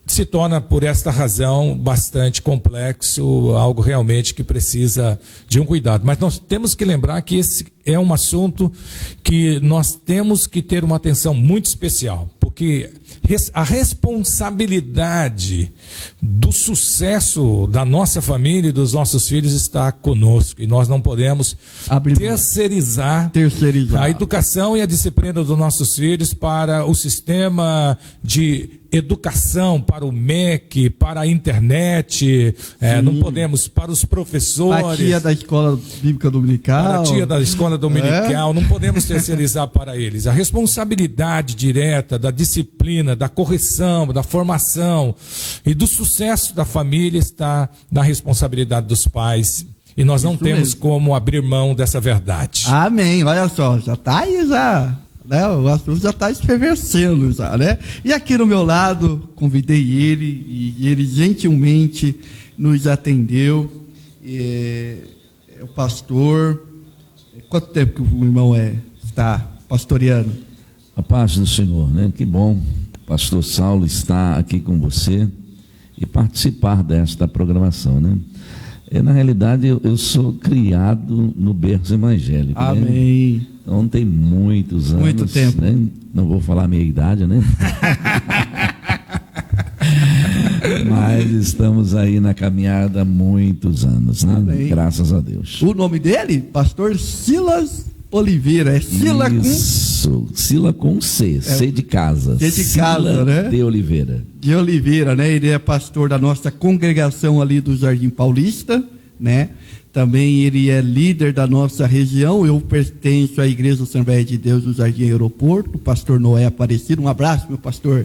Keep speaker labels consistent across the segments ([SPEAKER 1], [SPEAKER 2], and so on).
[SPEAKER 1] se torna, por esta razão, bastante complexo, algo realmente que precisa de um cuidado. Mas nós temos que lembrar que esse é um assunto que nós temos que ter uma atenção muito especial, porque a responsabilidade do sucesso da nossa família e dos nossos filhos está conosco, e nós não podemos terceirizar a educação e a disciplina dos nossos filhos para o sistema de educação, para o MEC, para a internet, não podemos, para os professores.
[SPEAKER 2] A tia da escola bíblica dominical.
[SPEAKER 1] Para a tia da escola dominical, não podemos terceirizar para eles. A responsabilidade direta da disciplina, da correção, da formação e do sucesso da família está na responsabilidade dos pais. E nós não temos como abrir mão dessa verdade.
[SPEAKER 2] Amém. Olha só, já está aí já. Né? O assunto já está efervescendo já, né? E aqui no meu lado, convidei ele, e ele gentilmente nos atendeu. É o pastor. Quanto tempo que o irmão está pastoreando?
[SPEAKER 3] A paz do Senhor, né? Que bom, pastor Saulo, estar aqui com você e participar desta programação, né? Na realidade, eu sou criado no berço evangélico.
[SPEAKER 2] Amém.
[SPEAKER 3] Né? Então tem muitos anos.
[SPEAKER 2] Muito tempo.
[SPEAKER 3] Né? Não vou falar a minha idade, né? Mas estamos aí na caminhada há muitos anos, né?
[SPEAKER 2] Amém.
[SPEAKER 3] Graças a Deus.
[SPEAKER 2] O nome dele? Pastor Silas Oliveira. É Sila
[SPEAKER 3] Isso, Sila com C, C de casa.
[SPEAKER 2] C de
[SPEAKER 3] Sila
[SPEAKER 2] casa, né?
[SPEAKER 3] de Oliveira.
[SPEAKER 2] De Oliveira, né? Ele é pastor da nossa congregação ali do Jardim Paulista, né? Também ele é líder da nossa região. Eu pertenço à Igreja Assembleia de Deus do Jardim Aeroporto. O pastor Noé Aparecido. Um abraço, meu pastor.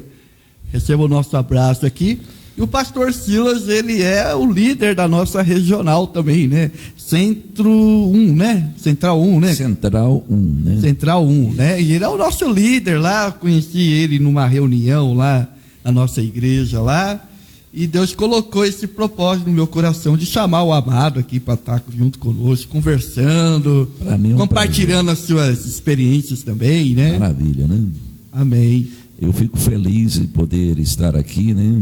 [SPEAKER 2] Receba o nosso abraço aqui. E o pastor Silas, ele é o líder da nossa regional também, né? Centro 1, né? Central 1, né?
[SPEAKER 3] Central 1, né?
[SPEAKER 2] Central 1, né? E ele é o nosso líder lá. Conheci ele numa reunião lá na nossa igreja lá. E Deus colocou esse propósito no meu coração de chamar o amado aqui para estar junto conosco, conversando, compartilhando as suas experiências também, né?
[SPEAKER 3] Maravilha, né?
[SPEAKER 2] Amém.
[SPEAKER 3] Eu fico feliz de poder estar aqui, né?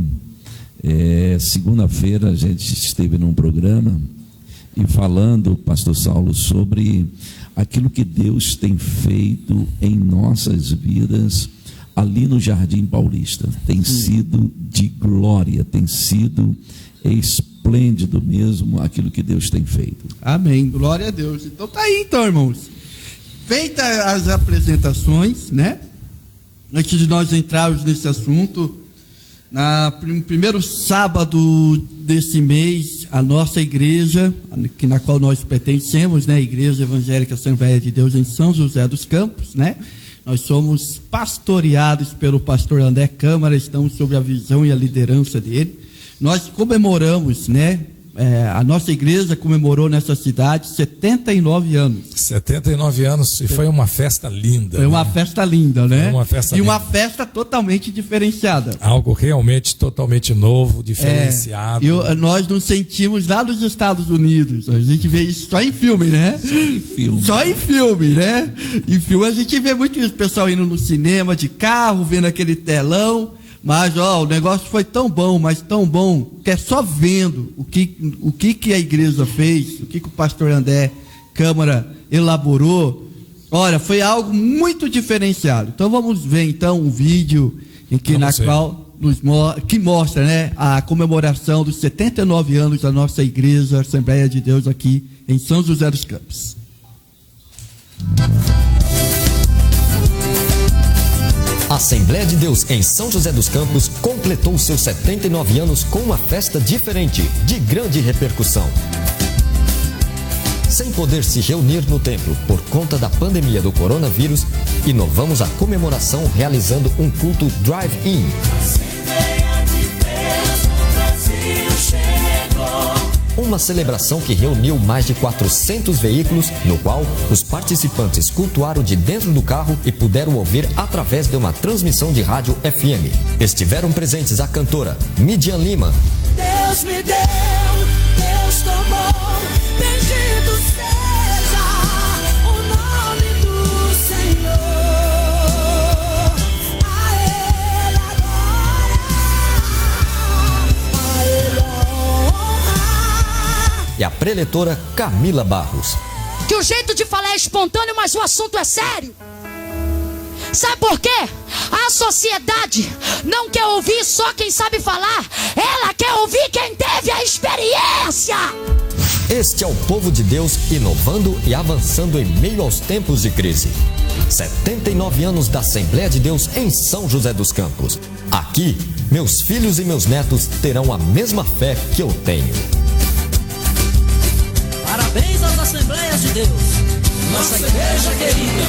[SPEAKER 3] Segunda-feira a gente esteve num programa e falando, pastor Saulo, sobre aquilo que Deus tem feito em nossas vidas ali no Jardim Paulista. Tem sido de glória, tem sido esplêndido mesmo aquilo que Deus tem feito.
[SPEAKER 2] Amém, glória a Deus. Então tá aí, então, irmãos. Feitas as apresentações, né? Antes de nós entrarmos nesse assunto, no primeiro sábado desse mês, a nossa igreja, na qual nós pertencemos, né? A Igreja Evangélica Assembleia de Deus em São José dos Campos, né? Nós somos pastoreados pelo pastor André Câmara, estamos sob a visão e a liderança dele. Nós comemoramos, né? A nossa igreja comemorou nessa cidade 79 anos.
[SPEAKER 1] 79 anos, e foi uma festa linda.
[SPEAKER 2] Foi uma festa linda, né?
[SPEAKER 1] Foi uma festa
[SPEAKER 2] e
[SPEAKER 1] linda.
[SPEAKER 2] uma festa totalmente diferenciada.
[SPEAKER 1] Algo realmente totalmente novo, diferenciado.
[SPEAKER 2] Nós nos sentimos lá nos Estados Unidos. A gente vê isso só em filme, né? Só em filme, né? Em filme a gente vê muito isso, o pessoal indo no cinema de carro, vendo aquele telão. Mas o negócio foi tão bom, mas tão bom, que é só vendo o que a igreja fez, o que o pastor André Câmara elaborou. Olha, foi algo muito diferenciado. Então vamos ver então um vídeo que mostra, né, a comemoração dos 79 anos da nossa igreja Assembleia de Deus aqui em São José dos Campos.
[SPEAKER 4] A Assembleia de Deus em São José dos Campos completou seus 79 anos com uma festa diferente, de grande repercussão. Sem poder se reunir no templo por conta da pandemia do coronavírus, inovamos a comemoração realizando um culto drive-in. Uma celebração que reuniu mais de 400 veículos, no qual os participantes cultuaram de dentro do carro e puderam ouvir através de uma transmissão de rádio FM. Estiveram presentes a cantora Midian Lima.
[SPEAKER 5] Deus me deu, Deus tomou, bendito seja o nome do Senhor. A Ele a
[SPEAKER 4] e a preletora Camila Barros.
[SPEAKER 5] Que o jeito de falar é espontâneo, mas o assunto é sério. Sabe por quê? A sociedade não quer ouvir só quem sabe falar, ela quer ouvir quem teve a experiência.
[SPEAKER 4] Este é o povo de Deus inovando e avançando em meio aos tempos de crise. 79 anos da Assembleia de Deus em São José dos Campos. Aqui, meus filhos e meus netos terão a mesma fé que eu tenho.
[SPEAKER 6] Parabéns às Assembleias de Deus, nossa igreja querida.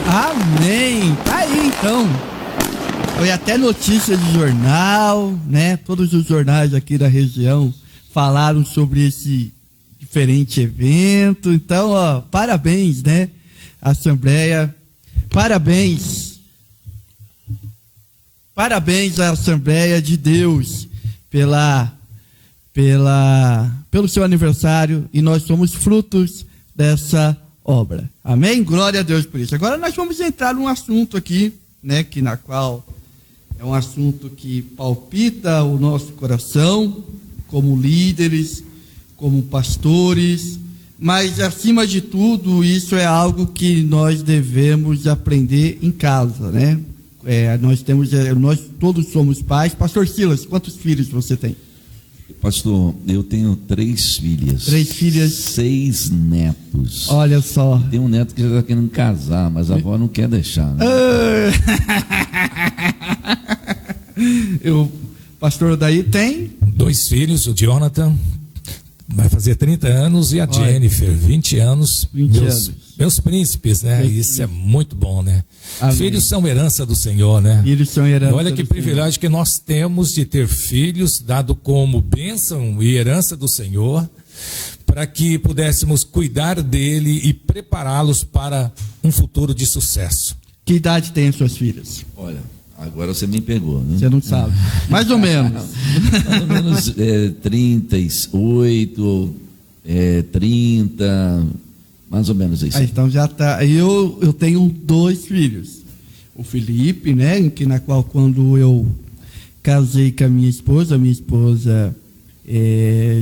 [SPEAKER 2] Amém. Tá aí então. Foi até notícia de jornal, né? Todos os jornais aqui da região falaram sobre esse diferente evento. Então, ó, parabéns, né? Assembleia, parabéns. Parabéns à Assembleia de Deus pelo seu aniversário, e nós somos frutos dessa obra. Amém? Glória a Deus por isso. Agora nós vamos entrar num assunto aqui, né, que na qual é um assunto que palpita o nosso coração, como líderes, como pastores, mas acima de tudo, isso é algo que nós devemos aprender em casa, né? Nós todos somos pais. Pastor Silas, quantos filhos você tem?
[SPEAKER 3] Pastor, eu tenho 3 filhas.
[SPEAKER 2] 3 filhas.
[SPEAKER 3] 6 netos.
[SPEAKER 2] Olha só.
[SPEAKER 3] Tem um neto que já está querendo casar, mas a avó não quer deixar, né?
[SPEAKER 2] O pastor daí tem
[SPEAKER 1] 2 filhos, o Jonathan vai fazer 30 anos e a Jennifer, 20 anos.
[SPEAKER 2] 20 anos.
[SPEAKER 1] Meus príncipes, né? Isso é muito bom, né?
[SPEAKER 2] Amém.
[SPEAKER 1] Filhos são herança do Senhor, né?
[SPEAKER 2] Filhos são herança.
[SPEAKER 1] Olha que privilégio que nós temos de ter filhos, dado como bênção e herança do Senhor, para que pudéssemos cuidar dele e prepará-los para um futuro de sucesso.
[SPEAKER 2] Que idade tem as suas filhas?
[SPEAKER 3] Olha, agora você me pegou, né?
[SPEAKER 2] Você não sabe. Mais ou menos.
[SPEAKER 3] Mais ou menos 38, 30, mais ou menos isso.
[SPEAKER 2] Então já tá. Eu tenho 2 filhos. O Felipe, né? Na qual, quando eu casei com a minha esposa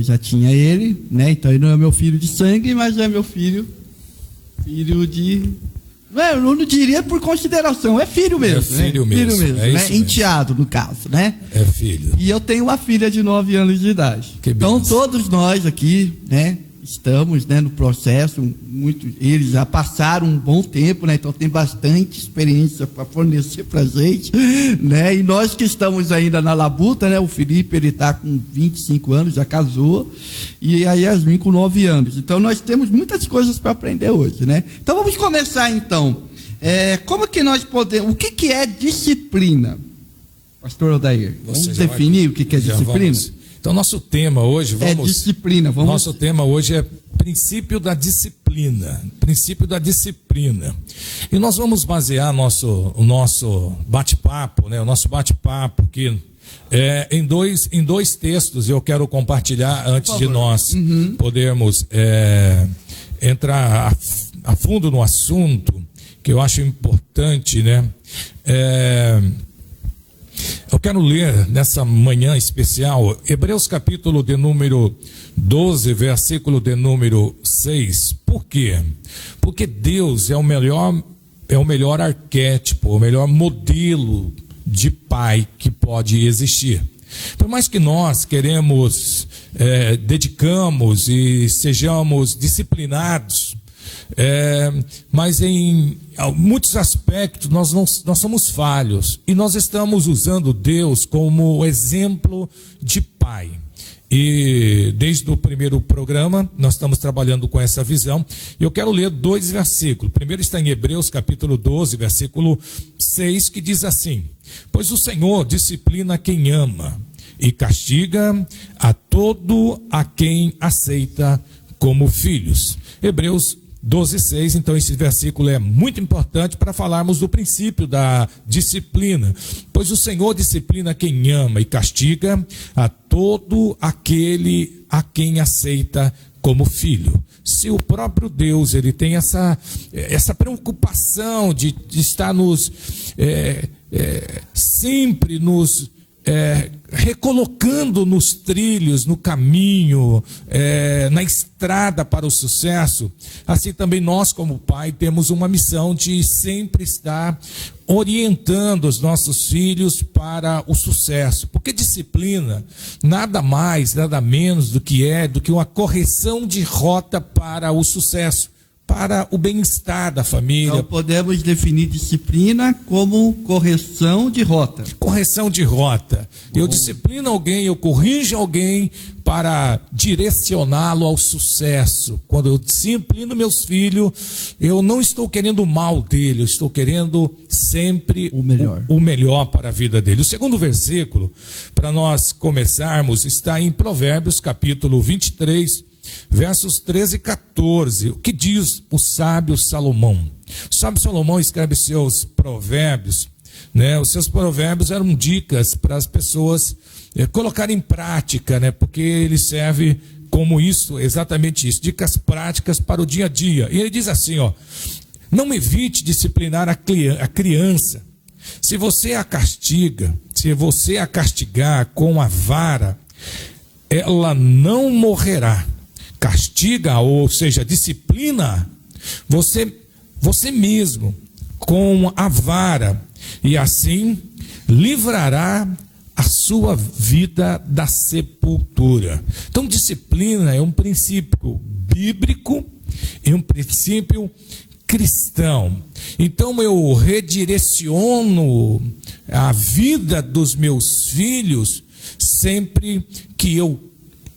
[SPEAKER 2] já tinha ele, né? Então ele não é meu filho de sangue, mas é meu filho de. Eu não diria por consideração, é filho mesmo.
[SPEAKER 1] É filho mesmo.
[SPEAKER 2] Filho mesmo,
[SPEAKER 1] é
[SPEAKER 2] né?
[SPEAKER 1] isso
[SPEAKER 2] Enteado, no caso, né?
[SPEAKER 1] É filho.
[SPEAKER 2] E eu tenho uma filha de 9 anos de idade.
[SPEAKER 1] Que
[SPEAKER 2] então
[SPEAKER 1] benção.
[SPEAKER 2] todos nós aqui, né? Estamos, né, no processo, eles já passaram um bom tempo, né? Então tem bastante experiência para fornecer para a gente, né? E nós que estamos ainda na labuta, né? O Felipe, ele está com 25 anos, já casou, e a Yasmin com 9 anos. Então nós temos muitas coisas para aprender hoje, né? Então vamos começar então. Como que nós podemos, o que é disciplina? Pastor Odair, vamos definir o que é disciplina?
[SPEAKER 1] Então, nosso tema hoje,
[SPEAKER 2] disciplina.
[SPEAKER 1] Nosso tema hoje é princípio da disciplina. Princípio da disciplina. E nós vamos basear o nosso bate-papo, né? O nosso bate-papo aqui em dois textos. Eu quero compartilhar antes de nós podermos entrar a fundo no assunto, que eu acho importante, né? Eu quero ler nessa manhã especial Hebreus capítulo de número 12, versículo de número 6. Por quê? Porque Deus é o melhor arquétipo, o melhor modelo de pai que pode existir. Por mais que nós dedicamos e sejamos disciplinados, mas em muitos aspectos nós somos falhos, e nós estamos usando Deus como exemplo de pai. E desde o primeiro programa nós estamos trabalhando com essa visão. Eu quero ler 2 versículos. Primeiro está em Hebreus capítulo 12, versículo 6, que diz assim: pois o Senhor disciplina quem ama e castiga a todo a quem aceita como filhos. Hebreus 12:6, então esse versículo é muito importante para falarmos do princípio da disciplina. Pois o Senhor disciplina quem ama e castiga a todo aquele a quem aceita como filho. Se o próprio Deus ele tem essa preocupação de estar sempre nos recolocando nos trilhos, no caminho, na estrada para o sucesso, assim também nós, como pai, temos uma missão de sempre estar orientando os nossos filhos para o sucesso, porque disciplina nada mais, nada menos do que uma correção de rota para o sucesso, para o bem-estar da família.
[SPEAKER 2] Então podemos definir disciplina como correção de rota.
[SPEAKER 1] Correção de rota. Eu disciplino alguém, eu corrijo alguém para direcioná-lo ao sucesso. Quando eu disciplino meus filhos, eu não estou querendo o mal dele, eu estou querendo sempre o melhor para a vida dele. O segundo versículo, para nós começarmos, está em Provérbios capítulo 23, versos 13 e 14, o que diz o sábio Salomão? O sábio Salomão escreve seus provérbios, né? Os seus provérbios eram dicas para as pessoas colocarem em prática, né? Porque ele serve como isso, exatamente isso, dicas práticas para o dia a dia. E ele diz assim, ó: não evite disciplinar a criança. Se você a castiga, se você a castigar com a vara, ela não morrerá. Castiga, ou seja, disciplina você mesmo com a vara, e assim livrará a sua vida da sepultura. Então, disciplina é um princípio bíblico e um princípio cristão. Então, eu redireciono a vida dos meus filhos sempre que eu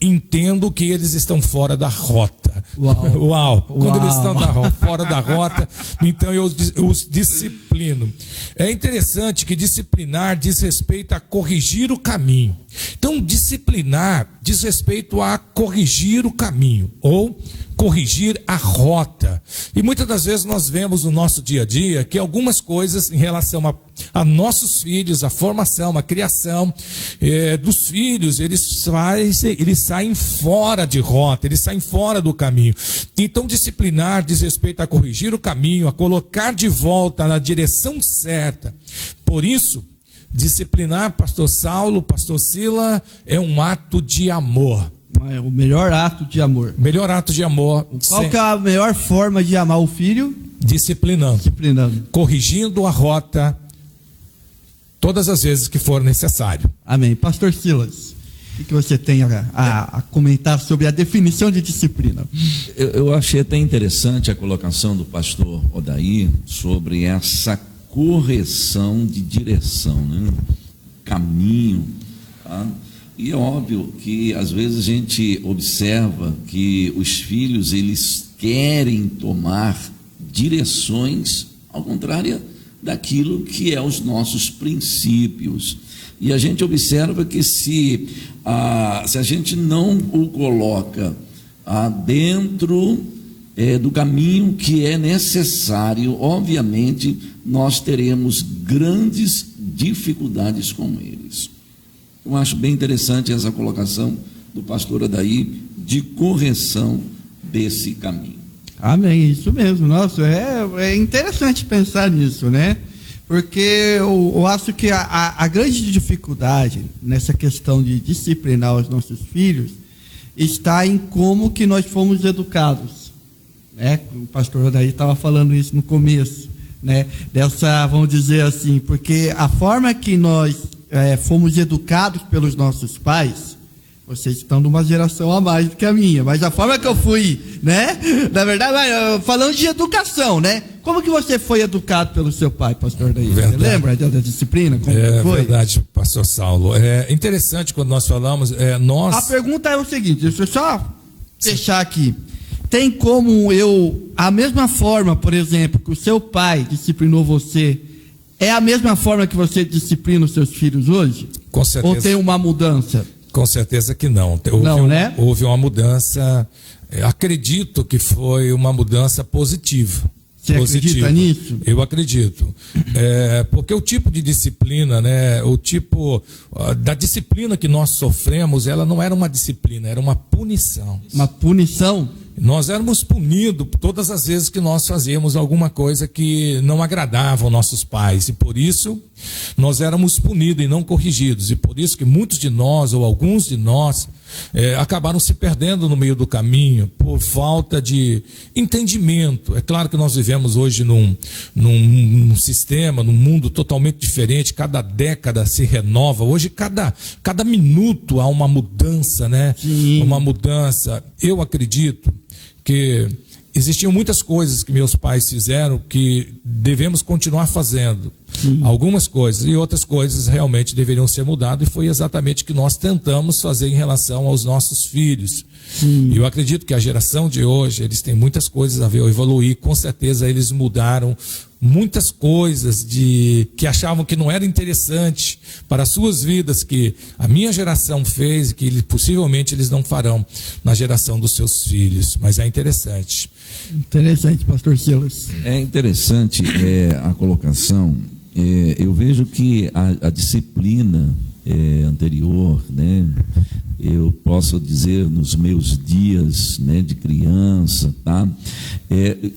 [SPEAKER 1] entendo que eles estão fora da rota. Uau. Quando eles estão fora da rota, então eu os disciplino. É interessante que disciplinar diz respeito a corrigir o caminho. Então, disciplinar diz respeito a corrigir o caminho, ou corrigir a rota. E muitas das vezes nós vemos no nosso dia a dia que algumas coisas em relação a nossos filhos, a formação, a criação dos filhos, eles saem fora de rota, eles saem fora do caminho. Então, disciplinar diz respeito a corrigir o caminho, a colocar de volta na direção certa. Por isso, disciplinar, pastor Saulo, pastor Sila, é um ato de amor.
[SPEAKER 2] É o melhor ato de amor.
[SPEAKER 1] Melhor ato de amor.
[SPEAKER 2] Qual que é a melhor forma de amar o filho?
[SPEAKER 1] Disciplinando. Corrigindo a rota todas as vezes que for necessário.
[SPEAKER 2] Amém. Pastor Silas, o que você tem a comentar sobre a definição de disciplina?
[SPEAKER 3] Eu achei até interessante a colocação do pastor Odair sobre essa correção de direção, né? Caminho, tá? E é óbvio que às vezes a gente observa que os filhos, eles querem tomar direções ao contrário daquilo que é os nossos princípios. E a gente observa que se a gente não o coloca dentro do caminho que é necessário, obviamente nós teremos grandes dificuldades com eles. Eu acho bem interessante essa colocação do pastor Adair de correção desse caminho.
[SPEAKER 2] Amém, isso mesmo. Nossa, é interessante pensar nisso, né? Porque eu acho que a grande dificuldade nessa questão de disciplinar os nossos filhos está em como que nós fomos educados, né? O pastor Adair estava falando isso no começo, né? Dessa, vamos dizer assim, porque a forma que nós fomos educados pelos nossos pais, vocês estão numa geração a mais do que a minha, mas a forma que eu fui, né? Na verdade, falando de educação, né? Como que você foi educado pelo seu pai, pastor Daí? Você lembra da disciplina? Como foi?
[SPEAKER 1] Verdade, pastor Saulo. É interessante quando nós falamos,
[SPEAKER 2] A pergunta é o seguinte, deixa eu só fechar aqui. Tem como a mesma forma, por exemplo, que o seu pai disciplinou você, é a mesma forma que você disciplina os seus filhos hoje?
[SPEAKER 1] Com certeza.
[SPEAKER 2] Ou tem uma mudança?
[SPEAKER 1] Com certeza que não.
[SPEAKER 2] Né?
[SPEAKER 1] Houve uma mudança, acredito que foi uma mudança positiva.
[SPEAKER 2] Você acredita nisso?
[SPEAKER 1] Eu acredito. Porque o tipo de disciplina, né, o tipo da disciplina que nós sofremos, ela não era uma disciplina, era uma punição.
[SPEAKER 2] Uma punição?
[SPEAKER 1] nós éramos punidos todas as vezes que nós fazíamos alguma coisa que não agradava aos nossos pais, e por isso nós éramos punidos e não corrigidos, e por isso que muitos de nós, ou alguns de nós, acabaram se perdendo no meio do caminho, por falta de entendimento. É claro que nós vivemos hoje num sistema, num mundo totalmente diferente, cada década se renova, hoje cada minuto há uma mudança, né? Sim. Uma mudança. Eu acredito que existiam muitas coisas que meus pais fizeram que devemos continuar fazendo. Algumas coisas, e outras coisas realmente deveriam ser mudadas, e foi exatamente o que nós tentamos fazer em relação aos nossos filhos. E eu acredito que a geração de hoje, eles têm muitas coisas a ver, evoluir, com certeza eles mudaram muitas coisas que achavam que não era interessante para as suas vidas, que a minha geração fez e que possivelmente eles não farão na geração dos seus filhos. Mas é interessante.
[SPEAKER 2] Interessante, pastor Silas.
[SPEAKER 3] É interessante a colocação. Eu vejo que a disciplina anterior, né, eu posso dizer nos meus dias, né, de criança, tá?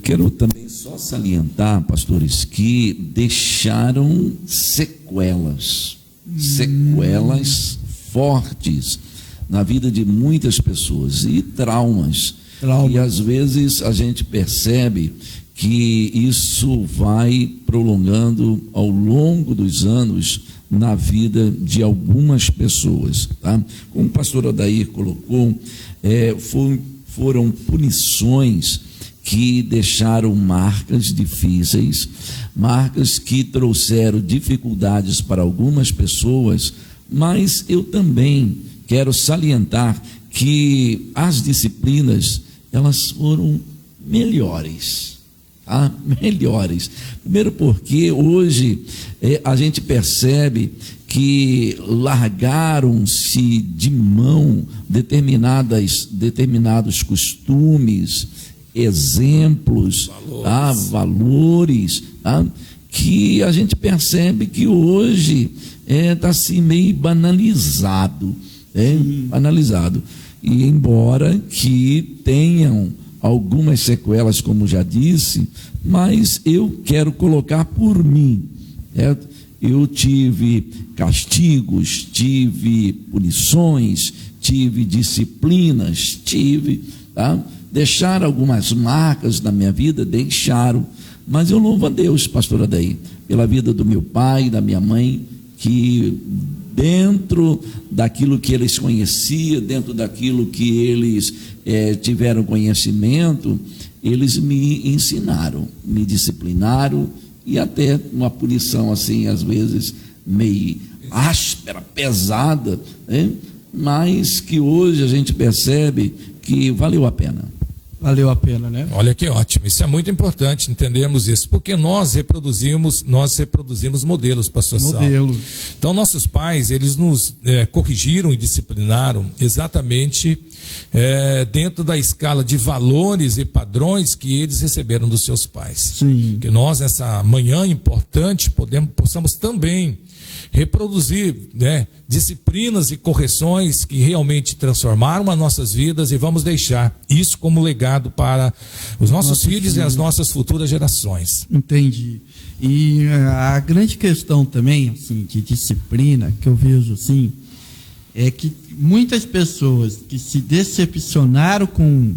[SPEAKER 3] Quero também só salientar, pastores, que deixaram sequelas fortes na vida de muitas pessoas, e traumas. E às vezes a gente percebe que isso vai prolongando ao longo dos anos na vida de algumas pessoas, tá? Como o pastor Odair colocou, foram punições que deixaram marcas difíceis, marcas que trouxeram dificuldades para algumas pessoas, mas eu também quero salientar que as disciplinas, elas foram melhores. Melhores. Primeiro porque hoje a gente percebe que largaram-se de mão determinados costumes, exemplos, valores, que a gente percebe que hoje está assim meio banalizado, banalizado. E embora que tenham algumas sequelas, como já disse, mas eu quero colocar por mim. Eu tive castigos, tive punições, tive disciplinas, deixaram algumas marcas na minha vida, deixaram, mas eu louvo a Deus, pastor Adair, pela vida do meu pai, da minha mãe, que dentro daquilo que eles conheciam, dentro daquilo que eles tiveram conhecimento, eles me ensinaram, me disciplinaram, e até uma punição assim, às vezes meio áspera, pesada, né? Mas que hoje a gente percebe que valeu a pena.
[SPEAKER 2] Valeu a pena, né?
[SPEAKER 1] Olha que ótimo, isso é muito importante entendermos isso, porque nós reproduzimos modelos, pastor Saulo. Então nossos pais, eles nos corrigiram e disciplinaram exatamente dentro da escala de valores e padrões que eles receberam dos seus pais.
[SPEAKER 2] Sim.
[SPEAKER 1] Que nós, nessa manhã importante, possamos também reproduzir, né, disciplinas e correções que realmente transformaram as nossas vidas, e vamos deixar isso como legado para os nossos filhos e as nossas futuras gerações.
[SPEAKER 2] Entendi. E a grande questão também, assim, de disciplina, que eu vejo assim, é que muitas pessoas que se decepcionaram com,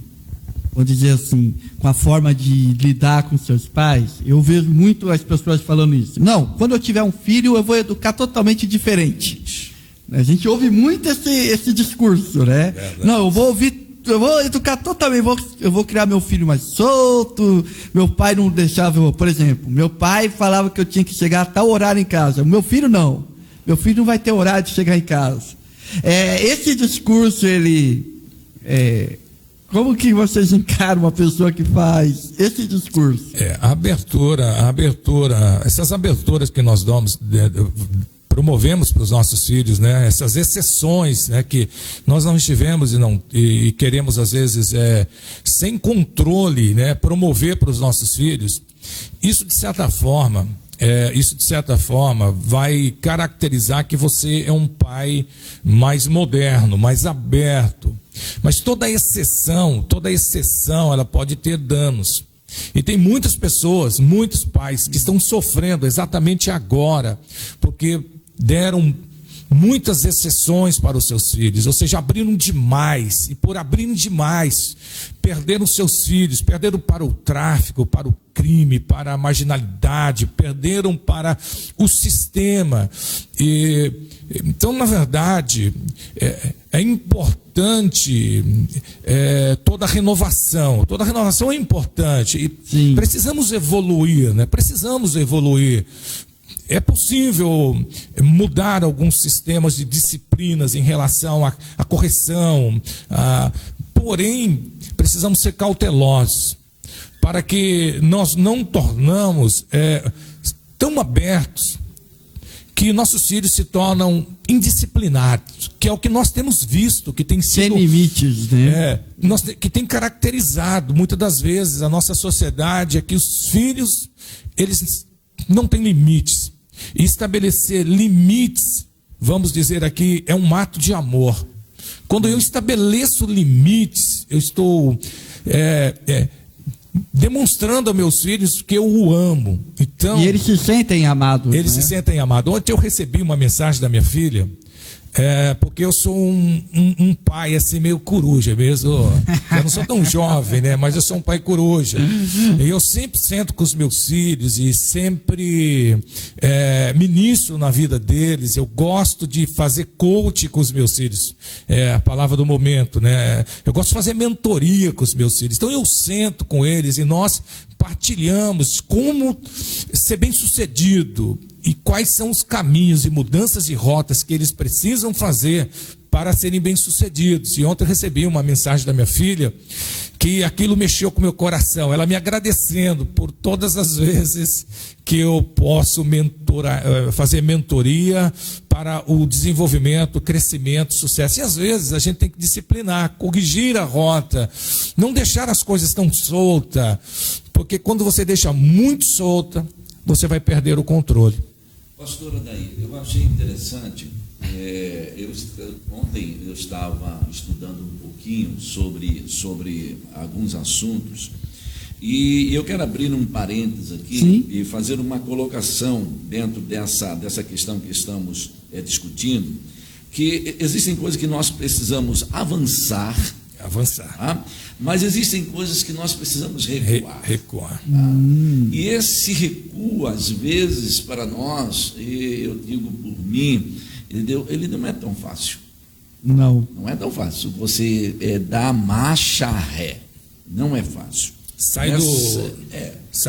[SPEAKER 2] vou dizer assim, com a forma de lidar com seus pais, eu vejo muito as pessoas falando isso. Não, quando eu tiver um filho, eu vou educar totalmente diferente. A gente ouve muito esse discurso, né? Não, eu vou educar totalmente, eu vou criar meu filho mais solto. Meu pai não deixava, por exemplo, meu pai falava que eu tinha que chegar a tal horário em casa. O meu filho não. Meu filho não vai ter horário de chegar em casa. Esse discurso, como que vocês encaram uma pessoa que faz esse discurso?
[SPEAKER 1] A abertura, essas aberturas que nós promovemos para os nossos filhos, né? Essas exceções, né, que nós não estivemos e queremos às vezes sem controle, né, promover para os nossos filhos. Isso de certa forma vai caracterizar que você é um pai mais moderno, mais aberto. Mas toda exceção, ela pode ter danos. E tem muitas pessoas, muitos pais que estão sofrendo exatamente agora, porque deram muitas exceções para os seus filhos, ou seja, abriram demais, e por abrirem demais, perderam seus filhos, perderam para o tráfico, para o crime, para a marginalidade, perderam para o sistema. Então, na verdade, é importante toda renovação é importante, e
[SPEAKER 2] sim, precisamos evoluir,
[SPEAKER 1] né? Precisamos evoluir. É possível mudar alguns sistemas de disciplinas em relação à correção, porém, precisamos ser cautelosos, para que nós não tornamos tão abertos que nossos filhos se tornam indisciplinados, que é o que nós temos visto, que tem sido...
[SPEAKER 2] Sem limites, né?
[SPEAKER 1] Que tem caracterizado, muitas das vezes, a nossa sociedade, é que os filhos, eles não têm limites. E estabelecer limites, vamos dizer aqui, é um ato de amor. Quando eu estabeleço limites, eu estou demonstrando a meus filhos que eu o amo. Então,
[SPEAKER 2] e eles se sentem amados.
[SPEAKER 1] Eles se sentem amados. Ontem eu recebi uma mensagem da minha filha, porque eu sou um pai assim meio coruja mesmo. Eu não sou tão jovem, né? Mas eu sou um pai coruja. E eu sempre sento com os meus filhos e sempre ministro na vida deles. Eu gosto de fazer coach com os meus filhos. É a palavra do momento, né? Eu gosto de fazer mentoria com os meus filhos. Então eu sento com eles e nós partilhamos como ser bem-sucedido e quais são os caminhos e mudanças de rotas que eles precisam fazer para serem bem-sucedidos. E ontem eu recebi uma mensagem da minha filha que aquilo mexeu com o meu coração, ela me agradecendo por todas as vezes que eu posso fazer mentoria para o desenvolvimento, crescimento, sucesso. E às vezes a gente tem que disciplinar, corrigir a rota, não deixar as coisas tão soltas, porque quando você deixa muito solta, você vai perder o controle.
[SPEAKER 3] Pastora Daí, eu achei interessante, ontem eu estava estudando um pouquinho sobre alguns assuntos, e eu quero abrir um parênteses aqui, sim, e fazer uma colocação dentro dessa questão que estamos discutindo, que existem coisas que nós precisamos avançar, tá? Mas existem coisas que nós precisamos recuar. Tá? E esse recuo, às vezes, para nós, eu digo por mim, ele não é tão fácil. Não é tão fácil. Você dá marcha ré. Não é fácil.
[SPEAKER 1] Sai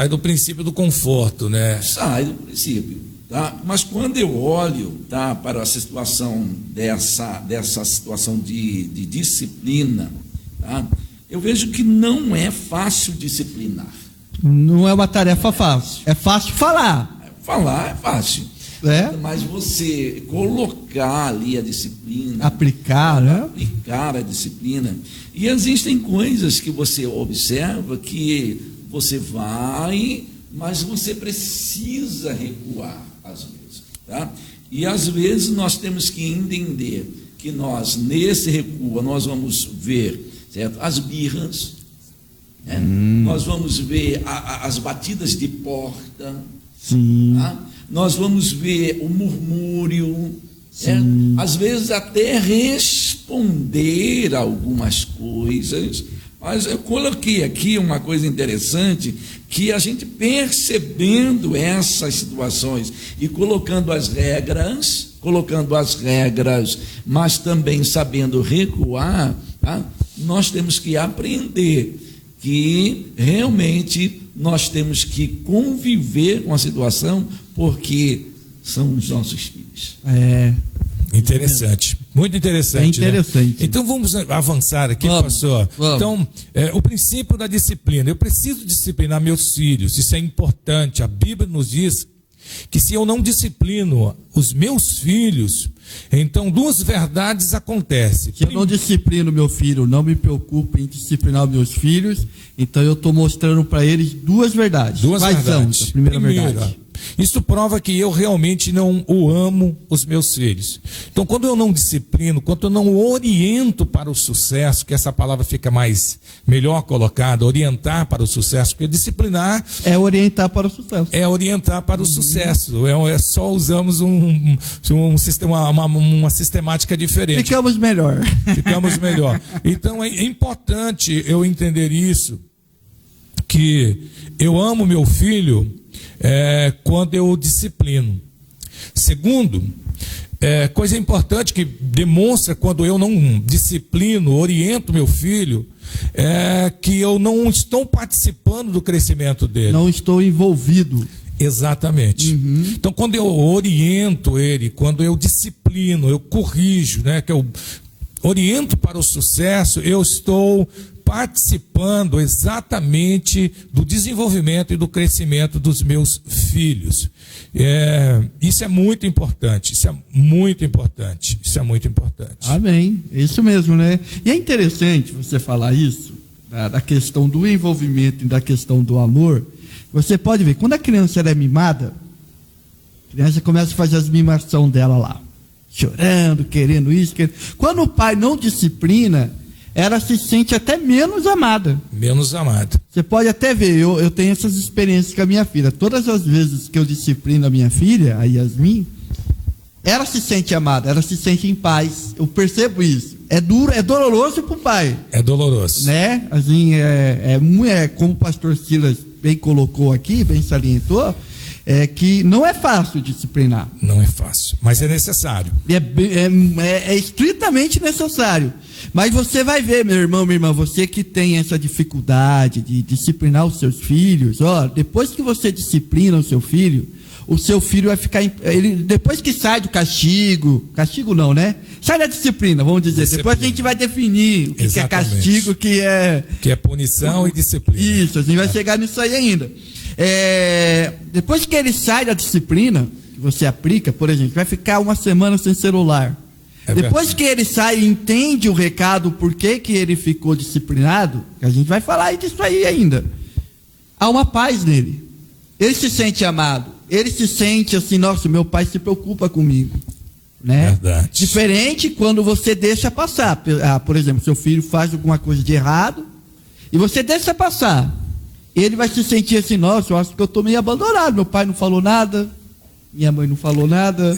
[SPEAKER 1] do princípio do conforto, né?
[SPEAKER 3] Sai do princípio. Tá? Mas quando eu olho, tá, para a situação dessa situação de disciplina, tá, eu vejo que não é fácil disciplinar.
[SPEAKER 2] Não é uma tarefa fácil. É fácil falar.
[SPEAKER 3] Falar é fácil. Mas você colocar ali a disciplina,
[SPEAKER 2] aplicar, né?
[SPEAKER 3] Aplicar a disciplina. E existem coisas que você observa que você vai, mas você precisa recuar às vezes, tá? E às vezes nós temos que entender que nós, nesse recuo, nós vamos ver, certo, as birras, né? Nós vamos ver as batidas de porta, sim, tá? Nós vamos ver o murmúrio, às vezes até responder algumas coisas. Mas eu coloquei aqui uma coisa interessante, que a gente percebendo essas situações e colocando as regras, mas também sabendo recuar, tá? Nós temos que aprender que realmente nós temos que conviver com a situação, porque são os nossos filhos.
[SPEAKER 1] Interessante, muito interessante. Né? Então vamos avançar aqui, pastor. Então, o princípio da disciplina. Eu preciso disciplinar meus filhos, isso é importante. A Bíblia nos diz que se eu não disciplino os meus filhos, então duas verdades acontecem.
[SPEAKER 2] Se eu não disciplino meu filho, não me preocupo em disciplinar os meus filhos, então eu estou mostrando para eles duas verdades.
[SPEAKER 1] Quais são? A primeira verdade. Isso prova que eu realmente não o amo os meus filhos. Então, quando eu não disciplino, quando eu não oriento para o sucesso, que essa palavra fica melhor colocada, orientar para o sucesso, porque disciplinar
[SPEAKER 2] é orientar para o sucesso.
[SPEAKER 1] É orientar para o sucesso. Só usamos um sistema, uma sistemática diferente.
[SPEAKER 2] Ficamos melhor.
[SPEAKER 1] Então, é importante eu entender isso, que eu amo meu filho quando eu o disciplino. Segundo, coisa importante que demonstra quando eu não disciplino, oriento meu filho, que eu não estou participando do crescimento dele.
[SPEAKER 2] Não estou envolvido.
[SPEAKER 1] Exatamente. Então, quando eu oriento ele, quando eu disciplino, eu corrijo, que eu oriento para o sucesso, eu estou participando exatamente do desenvolvimento e do crescimento dos meus filhos. Isso é muito importante,
[SPEAKER 2] Amém, isso mesmo, né? E é interessante você falar isso, da questão do envolvimento e da questão do amor. Você pode ver, quando a criança é mimada, a criança começa a fazer as mimações dela lá, chorando, querendo isso, querendo. Quando o pai não disciplina, ela se sente até menos amada. Você pode até ver, eu tenho essas experiências com a minha filha. Todas as vezes que eu disciplino a minha filha, a Yasmin, ela se sente amada, ela se sente em paz. Eu percebo isso. É duro, é doloroso para o pai.
[SPEAKER 1] É doloroso.
[SPEAKER 2] Né? Assim, como o pastor Silas bem colocou aqui, bem salientou, que não é fácil disciplinar.
[SPEAKER 1] Não é fácil, mas é necessário.
[SPEAKER 2] É estritamente necessário. Mas você vai ver, meu irmão, minha irmã, você que tem essa dificuldade de disciplinar os seus filhos, depois que você disciplina o seu filho vai ficar, depois que sai do castigo não, né? Sai da disciplina, vamos dizer. Depois a gente vai definir o que é castigo, que é
[SPEAKER 1] punição e disciplina.
[SPEAKER 2] Isso, a gente vai chegar nisso aí ainda. Depois que ele sai da disciplina, que você aplica, por exemplo, vai ficar uma semana sem celular. Depois que ele sai e entende o recado, por que ele ficou disciplinado, a gente vai falar disso aí ainda. Há uma paz nele. Ele se sente amado. Ele se sente assim, nossa, meu pai se preocupa comigo. Né?
[SPEAKER 1] Verdade.
[SPEAKER 2] Diferente quando você deixa passar. Por exemplo, seu filho faz alguma coisa de errado e você deixa passar. Ele vai se sentir assim, nossa, eu acho que eu estou meio abandonado. Meu pai não falou nada. Minha mãe não falou nada.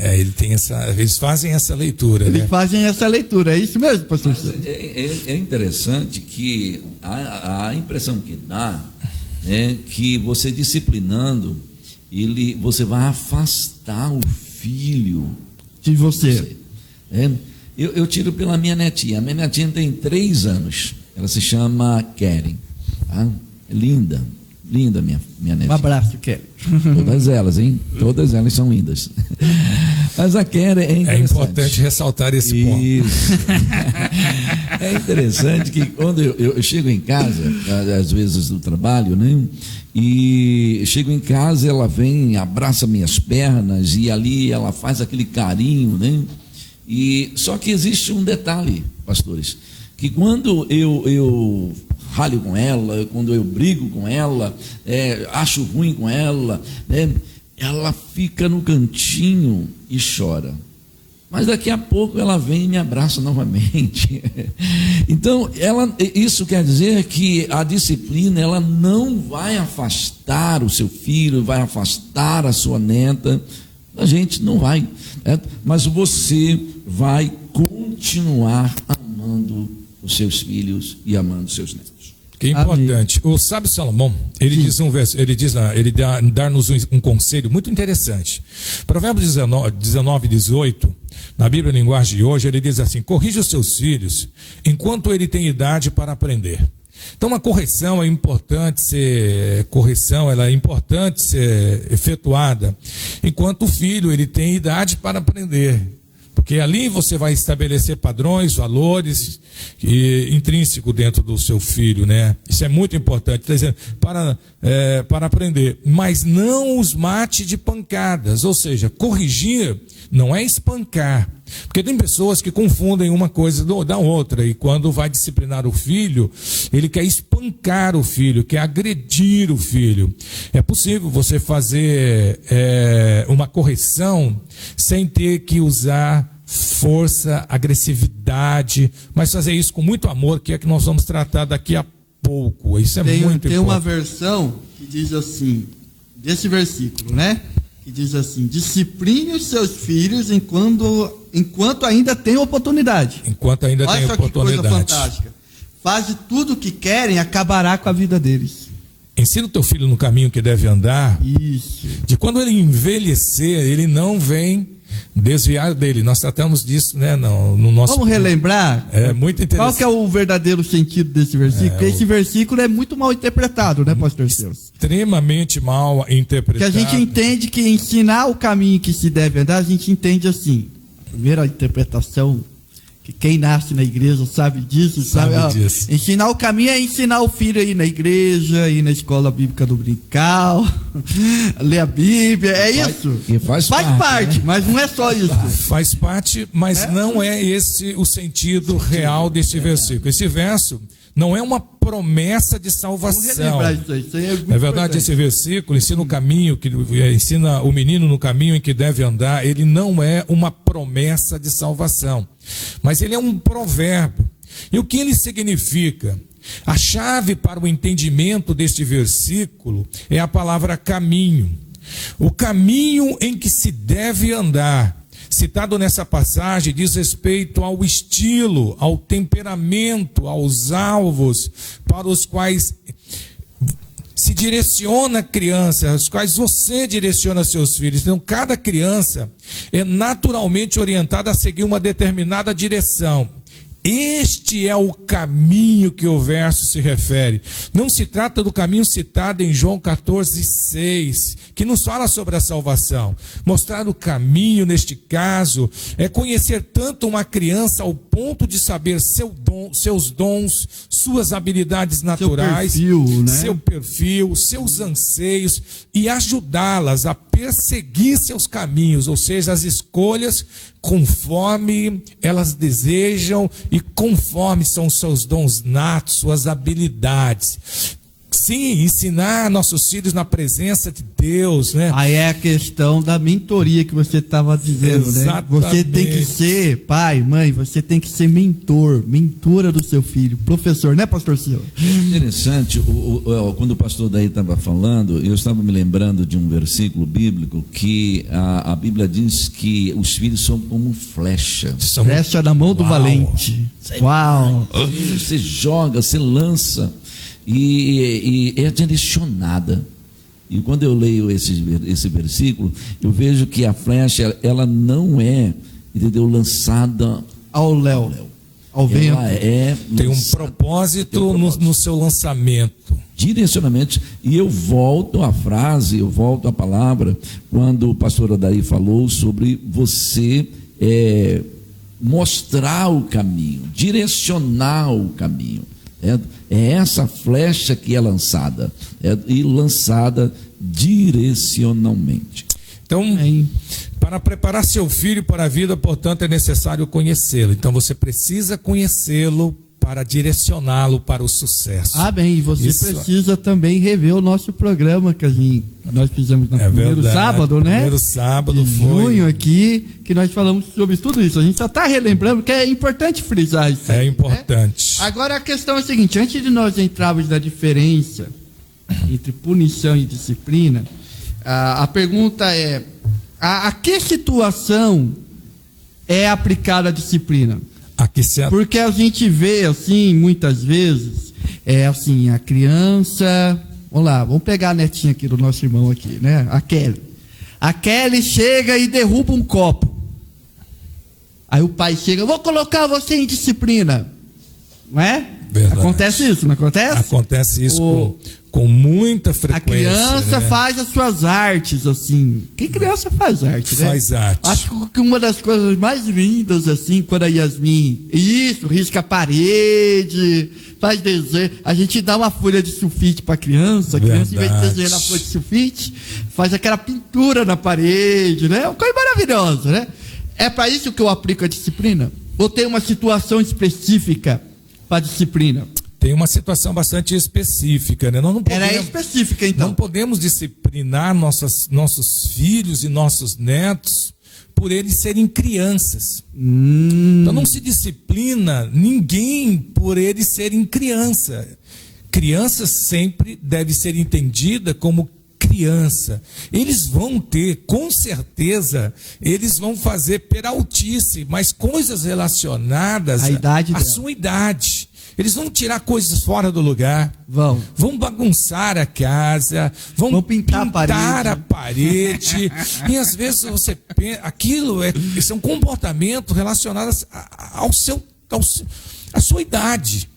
[SPEAKER 1] Eles fazem essa leitura.
[SPEAKER 2] Eles fazem essa leitura, é isso mesmo, pastor?
[SPEAKER 3] É interessante que a impressão que dá é que você disciplinando, você vai afastar o filho
[SPEAKER 2] de você.
[SPEAKER 3] Eu tiro pela minha netinha. A minha netinha tem 3 anos. Ela se chama Keren. Tá? Linda minha netinha.
[SPEAKER 2] Um abraço, Keren.
[SPEAKER 3] Todas elas, hein? Todas elas são lindas. Mas a Keren é interessante.
[SPEAKER 1] É importante ressaltar esse ponto.
[SPEAKER 3] Isso. É interessante que quando eu chego em casa, às vezes do trabalho, né? E chego em casa, ela vem, abraça minhas pernas e ali ela faz aquele carinho, né? E só que existe um detalhe, pastores, que quando eu ralho com ela, quando eu brigo com ela, acho ruim com ela, ela fica no cantinho e chora. Mas daqui a pouco ela vem e me abraça novamente. Então, isso quer dizer que a disciplina, ela não vai afastar o seu filho, vai afastar a sua neta. A gente não vai. Mas você vai continuar amando os seus filhos e amando os seus netos.
[SPEAKER 1] Que é importante. O sábio Salomão, ele dá-nos um conselho muito interessante. Provérbios 19:18, na Bíblia Linguagem de hoje, ele diz assim: corrija os seus filhos enquanto ele tem idade para aprender. Então, uma correção é importante ser efetuada enquanto o filho ele tem idade para aprender. Porque ali você vai estabelecer padrões, valores intrínsecos dentro do seu filho, né? Isso é muito importante, para aprender. Mas não os mate de pancadas, ou seja, corrigir não é espancar, Porque tem pessoas que confundem uma coisa da outra, e quando vai disciplinar o filho, ele quer espancar o filho, quer agredir o filho. É possível você fazer uma correção sem ter que usar força, agressividade, mas fazer isso com muito amor, que é que nós vamos tratar daqui a pouco. Isso é muito importante.
[SPEAKER 2] Tem uma versão que diz assim, desse versículo, né? Que diz assim: discipline os seus filhos enquanto ainda tem oportunidade.
[SPEAKER 1] Enquanto ainda tem oportunidade. Olha só que coisa fantástica.
[SPEAKER 2] Faz de tudo o que querem, acabará com a vida deles.
[SPEAKER 1] Ensina o teu filho no caminho que deve andar.
[SPEAKER 2] Isso.
[SPEAKER 1] De quando ele envelhecer, ele não vem desviar dele. Nós tratamos disso, né, no nosso...
[SPEAKER 2] Vamos relembrar?
[SPEAKER 1] É muito interessante.
[SPEAKER 2] Qual que é o verdadeiro sentido desse versículo? Porque esse versículo é muito mal interpretado, né, pastor Seus?
[SPEAKER 1] Extremamente mal interpretado.
[SPEAKER 2] Que a gente entende que ensinar o caminho que se deve andar, a gente entende assim. Primeira interpretação, que quem nasce na igreja sabe disso, sabe?
[SPEAKER 1] Disso.
[SPEAKER 2] Ensinar o caminho é ensinar o filho a ir na igreja, ir na escola bíblica dominical, ler a Bíblia, é isso.
[SPEAKER 3] Faz
[SPEAKER 2] parte,
[SPEAKER 3] né?
[SPEAKER 2] Mas não é só isso.
[SPEAKER 1] Faz parte, mas não é esse o sentido real desse versículo. Esse verso não é uma promessa de salvação.
[SPEAKER 2] Isso aí é
[SPEAKER 1] verdade, importante. Esse versículo ensina o caminho, ensina o menino no caminho em que deve andar. Ele não é uma promessa de salvação, mas ele é um provérbio. E o que ele significa? A chave para o entendimento deste versículo é a palavra caminho. O caminho em que se deve andar, citado nessa passagem, diz respeito ao estilo, ao temperamento, aos alvos para os quais se direciona a criança, aos quais você direciona seus filhos. Então, cada criança é naturalmente orientada a seguir uma determinada direção. Este é o caminho que o verso se refere. Não se trata do caminho citado em João 14:6, que nos fala sobre a salvação. Mostrar o caminho, neste caso, é conhecer tanto uma criança ao ponto de saber seus dons, suas habilidades naturais, seu perfil, seus anseios, e ajudá-las a perseguir seus caminhos, ou seja, as escolhas conforme elas desejam e conforme são seus dons natos, suas habilidades. Sim, ensinar nossos filhos na presença de Deus, né?
[SPEAKER 2] Aí é a questão da mentoria que você estava dizendo,
[SPEAKER 1] exatamente,
[SPEAKER 2] né? Você tem que ser, pai, mãe, você tem que ser mentora do seu filho, professor, né, pastor Silvio?
[SPEAKER 3] Interessante, quando o pastor daí estava falando, eu estava me lembrando de um versículo bíblico que a Bíblia diz que os filhos são como flecha.
[SPEAKER 2] Flecha na mão do valente. Uau!
[SPEAKER 3] Você joga, você lança. E é direcionada. E quando eu leio esse versículo, eu vejo que a flecha, ela não é, entendeu, lançada
[SPEAKER 2] ao léu, ao vento.
[SPEAKER 1] Tem um propósito no seu lançamento.
[SPEAKER 3] Direcionamento. E eu volto à frase, eu volto à palavra, quando o pastor Odair falou sobre você mostrar o caminho, direcionar o caminho. É essa flecha que é lançada, e lançada direcionalmente.
[SPEAKER 1] Então, para preparar seu filho para a vida, portanto, é necessário conhecê-lo. Então, você precisa conhecê-lo para direcioná-lo para o sucesso.
[SPEAKER 2] Bem, e você precisa também rever o nosso programa que nós fizemos no primeiro sábado, né?
[SPEAKER 1] Primeiro sábado
[SPEAKER 2] de junho aqui, que nós falamos sobre tudo isso. A gente só está relembrando, que é importante frisar isso.
[SPEAKER 1] É importante.
[SPEAKER 2] Né? Agora a questão é a seguinte: antes de nós entrarmos na diferença entre punição e disciplina, a pergunta é: a que situação é aplicada a disciplina? Porque a gente vê assim, muitas vezes, a criança, vamos pegar a netinha aqui do nosso irmão aqui, né? A Kelly chega e derruba um copo. Aí o pai chega: vou colocar você em disciplina. Não é?
[SPEAKER 1] Verdade.
[SPEAKER 2] Acontece isso, não acontece?
[SPEAKER 1] Acontece isso com muita frequência.
[SPEAKER 2] A criança faz as suas artes, assim. Que criança faz arte, né?
[SPEAKER 1] Faz arte.
[SPEAKER 2] Acho que uma das coisas mais lindas, assim, quando a Yasmin, risca a parede, faz desenho. A gente dá uma folha de sulfite para a criança em vez de desenhar na folha de sulfite, faz aquela pintura na parede, né? Uma coisa maravilhosa, né? É para isso que eu aplico a disciplina? Ou tem uma situação específica para a disciplina?
[SPEAKER 1] Tem uma situação bastante específica, né? Nós não podemos,
[SPEAKER 2] ela é específica, então.
[SPEAKER 1] Não podemos disciplinar nossos filhos e nossos netos por eles serem crianças. Então não se disciplina ninguém por eles serem criança. Criança sempre deve ser entendida como criança. Eles vão ter, com certeza, eles vão fazer peraltice, mas coisas relacionadas à sua idade. Eles vão tirar coisas fora do lugar. Vão bagunçar a casa. Vão pintar a parede. E às vezes você pensa, são comportamentos relacionados à sua idade.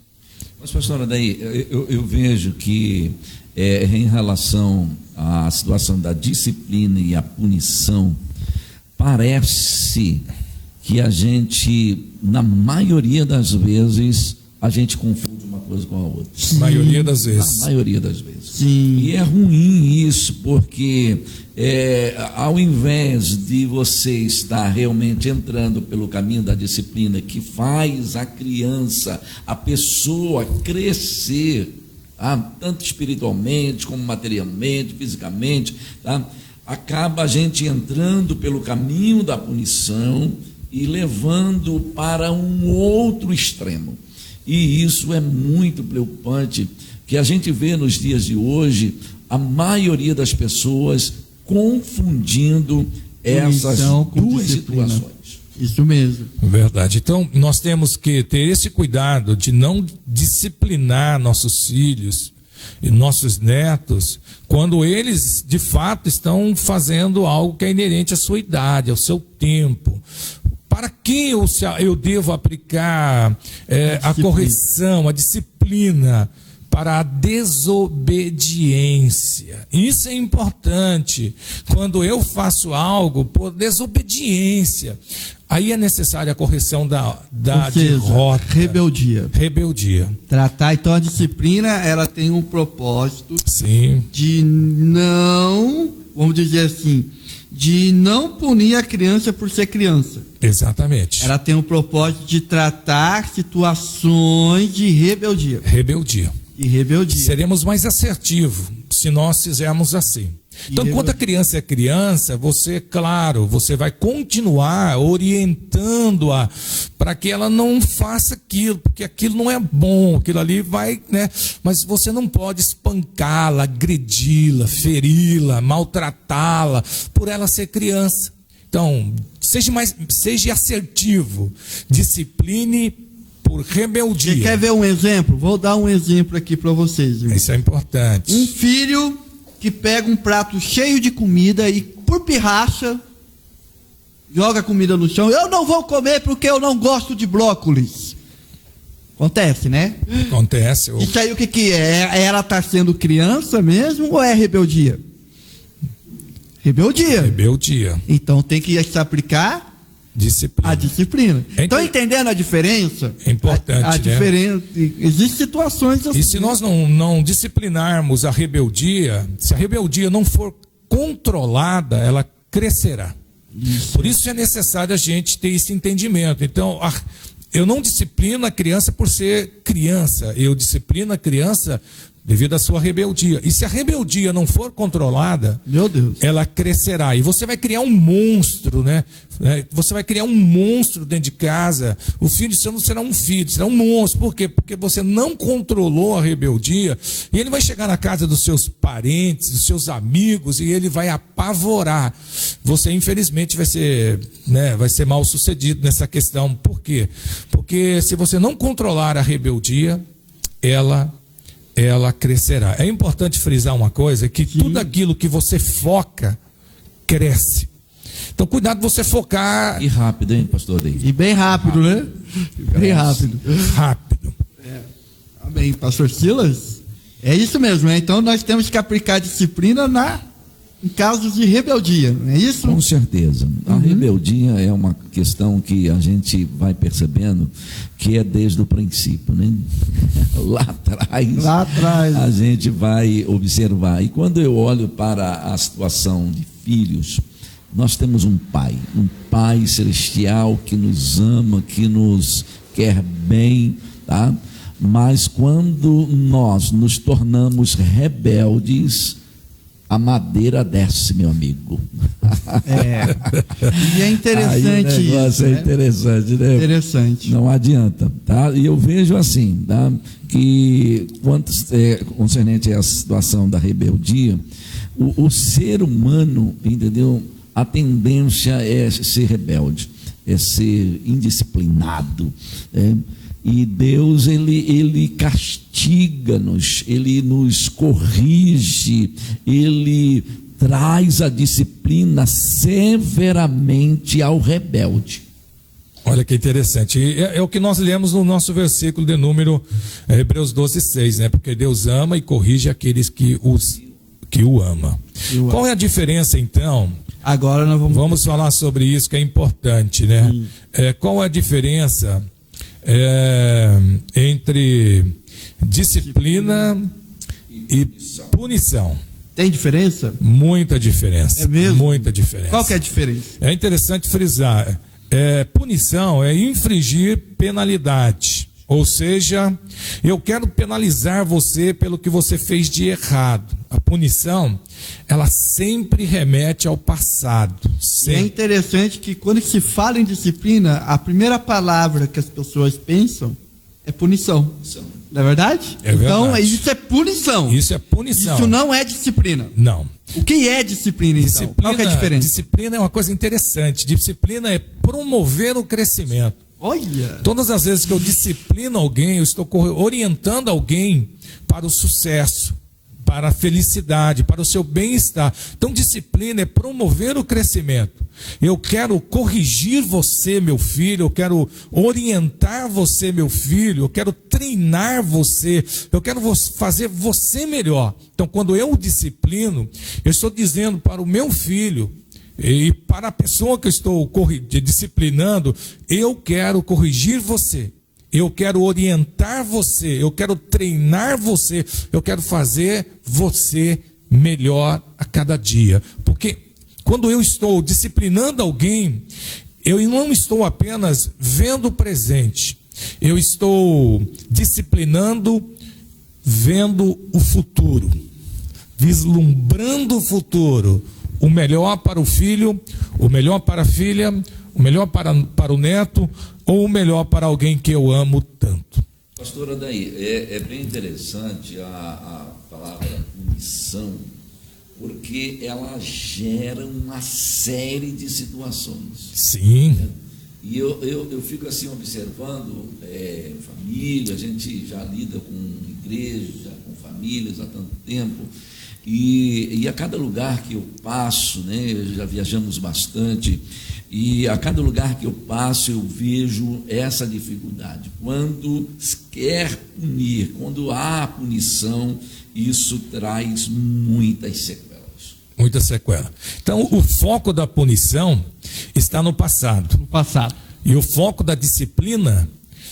[SPEAKER 3] Mas, pastora, daí eu vejo que em relação à situação da disciplina e a punição, parece que a gente, na maioria das vezes, a gente confunde uma coisa com a outra.
[SPEAKER 1] Sim. Maioria das vezes.
[SPEAKER 3] Na maioria das vezes.
[SPEAKER 2] Sim.
[SPEAKER 3] E é ruim isso, porque ao invés de você estar realmente entrando pelo caminho da disciplina, que faz a criança, a pessoa crescer, tanto espiritualmente como materialmente, fisicamente, acaba a gente entrando pelo caminho da punição e levando para um outro extremo. E isso é muito preocupante, que a gente vê nos dias de hoje a maioria das pessoas confundindo essas duas situações.
[SPEAKER 2] Isso mesmo.
[SPEAKER 1] Verdade. Então, nós temos que ter esse cuidado de não disciplinar nossos filhos e nossos netos quando eles, de fato, estão fazendo algo que é inerente à sua idade, ao seu tempo. Para quem eu devo aplicar a correção, a disciplina? Para a desobediência. Isso é importante. Quando eu faço algo por desobediência, aí é necessária a correção da derrota. Rebeldia.
[SPEAKER 2] Tratar, então, a disciplina, ela tem um propósito.
[SPEAKER 1] Sim.
[SPEAKER 2] De não, vamos dizer assim, de não punir a criança por ser criança.
[SPEAKER 1] Exatamente.
[SPEAKER 2] Ela tem o propósito de tratar situações de rebeldia. E rebeldia.
[SPEAKER 1] Seremos mais assertivos se nós fizermos assim. Então, quando a criança é criança, você vai continuar orientando-a para que ela não faça aquilo, porque aquilo não é bom, aquilo ali vai, né? Mas você não pode espancá-la, agredi-la, feri-la, maltratá-la, por ela ser criança. Então, seja assertivo, discipline por rebeldia.
[SPEAKER 2] Você quer ver um exemplo? Vou dar um exemplo aqui para vocês, irmão.
[SPEAKER 1] Isso é importante.
[SPEAKER 2] Um filho que pega um prato cheio de comida e, por pirraça, joga a comida no chão. Eu não vou comer porque eu não gosto de brócolis. Acontece, né?
[SPEAKER 1] Acontece.
[SPEAKER 2] Isso aí o que é? Ela está sendo criança mesmo ou é rebeldia? Rebeldia. Então tem que se aplicar a disciplina. Estão entendendo a diferença?
[SPEAKER 1] É importante,
[SPEAKER 2] a diferença, né? Existem situações assim.
[SPEAKER 1] E se nós não disciplinarmos a rebeldia, se a rebeldia não for controlada, ela crescerá. Por isso é necessário a gente ter esse entendimento. Então, eu não disciplino a criança por ser criança, eu disciplino a criança devido à sua rebeldia. E se a rebeldia não for controlada,
[SPEAKER 2] meu Deus,
[SPEAKER 1] ela crescerá. E você vai criar um monstro, né? Você vai criar um monstro dentro de casa. O filho não será um filho, será um monstro. Por quê? Porque você não controlou a rebeldia. E ele vai chegar na casa dos seus parentes, dos seus amigos, e ele vai apavorar. Você, infelizmente, vai ser mal sucedido nessa questão. Por quê? Porque se você não controlar a rebeldia, ela crescerá. É importante frisar uma coisa, que tudo aquilo que você foca, cresce. Então, cuidado você focar...
[SPEAKER 3] E rápido, hein, pastor?
[SPEAKER 2] E bem rápido, né? Bem rápido. Amém. Pastor Silas? É isso mesmo, né? Então, nós temos que aplicar disciplina em casos de rebeldia, não é isso?
[SPEAKER 3] Com certeza. A rebeldia é uma questão que a gente vai percebendo que é desde o princípio, né? Lá atrás a gente vai observar. E quando eu olho para a situação de filhos, Nós temos um Pai celestial que nos ama, que nos quer bem, tá? Mas quando nós nos tornamos rebeldes, a madeira desce, meu amigo.
[SPEAKER 2] E é interessante.
[SPEAKER 3] Aí o negócio
[SPEAKER 2] isso,
[SPEAKER 3] é interessante, né?
[SPEAKER 2] Interessante.
[SPEAKER 3] Não adianta, tá? E eu vejo assim, tá? Que concernente à situação da rebeldia, o ser humano, entendeu? A tendência é ser rebelde, é ser indisciplinado, né? E Deus, ele castiga-nos, ele nos corrige, ele traz a disciplina severamente ao rebelde.
[SPEAKER 1] Olha que interessante, é o que nós lemos no nosso versículo de número Hebreus 12:6, né? Porque Deus ama e corrige aqueles que o ama. Qual é a diferença então?
[SPEAKER 2] Agora nós
[SPEAKER 1] vamos falar sobre isso, que é importante, né? Qual é a diferença entre disciplina e punição?
[SPEAKER 2] Tem diferença?
[SPEAKER 1] Muita diferença.
[SPEAKER 2] É mesmo?
[SPEAKER 1] Muita diferença.
[SPEAKER 2] Qual que é a diferença?
[SPEAKER 1] É interessante frisar. Punição é infringir penalidade. Ou seja, eu quero penalizar você pelo que você fez de errado. A punição, ela sempre remete ao passado.
[SPEAKER 2] É interessante que quando se fala em disciplina, a primeira palavra que as pessoas pensam é punição. Não é verdade?
[SPEAKER 1] É verdade.
[SPEAKER 2] Então, isso é punição.
[SPEAKER 1] Isso é punição.
[SPEAKER 2] Isso não é disciplina.
[SPEAKER 1] Não.
[SPEAKER 2] O que é disciplina, então? Qual que é a diferença?
[SPEAKER 1] Disciplina é uma coisa interessante. Disciplina é promover o crescimento.
[SPEAKER 2] Olha!
[SPEAKER 1] Todas as vezes que eu disciplino alguém, eu estou orientando alguém para o sucesso, para a felicidade, para o seu bem-estar. Então, disciplina é promover o crescimento. Eu quero corrigir você, meu filho, eu quero orientar você, meu filho, eu quero treinar você, eu quero fazer você melhor. Então, quando eu disciplino, eu estou dizendo para o meu filho, e para a pessoa que eu estou disciplinando, eu quero corrigir você, eu quero orientar você, eu quero treinar você, eu quero fazer você melhor a cada dia. Porque quando eu estou disciplinando alguém, eu não estou apenas vendo o presente, eu estou disciplinando, vendo o futuro, vislumbrando o futuro. O melhor para o filho, o melhor para a filha, o melhor para o neto, ou o melhor para alguém que eu amo tanto.
[SPEAKER 3] Pastora, daí, é bem interessante a palavra punição, porque ela gera uma série de situações.
[SPEAKER 1] Sim.
[SPEAKER 3] E eu fico assim observando família, a gente já lida com igreja, com famílias há tanto tempo. E a cada lugar que eu passo, né, já viajamos bastante, e a cada lugar que eu passo eu vejo essa dificuldade. Quando quer punir, quando há punição, isso traz muitas sequelas.
[SPEAKER 1] Muita sequela. Então, o foco da punição está no passado.
[SPEAKER 2] No passado.
[SPEAKER 1] E o foco da disciplina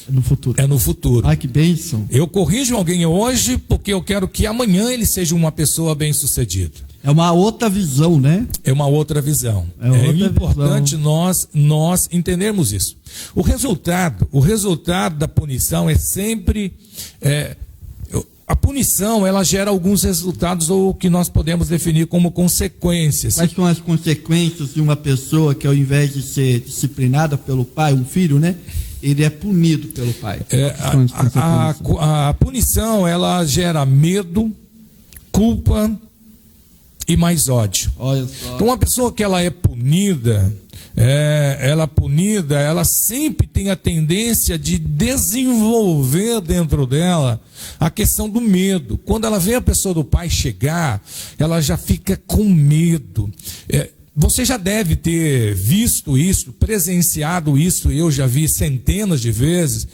[SPEAKER 2] no futuro.
[SPEAKER 1] É no futuro.
[SPEAKER 2] Ai, que bênção.
[SPEAKER 1] Eu corrijo alguém hoje porque eu quero que amanhã ele seja uma pessoa bem-sucedida.
[SPEAKER 2] É uma outra visão, né?
[SPEAKER 1] É uma outra visão. É importante nós entendermos isso. O resultado da punição é sempre... a punição, ela gera alguns resultados ou que nós podemos definir como consequências.
[SPEAKER 2] Quais são as consequências de uma pessoa que, ao invés de ser disciplinada pelo pai, um filho, né? Ele é punido pelo pai.
[SPEAKER 1] A punição, ela gera medo, culpa e mais ódio.
[SPEAKER 2] Olha só.
[SPEAKER 1] Então, uma pessoa que ela é punida, ela sempre tem a tendência de desenvolver dentro dela a questão do medo. Quando ela vê a pessoa do pai chegar, ela já fica com medo. Você já deve ter visto isso, presenciado isso, eu já vi centenas de vezes,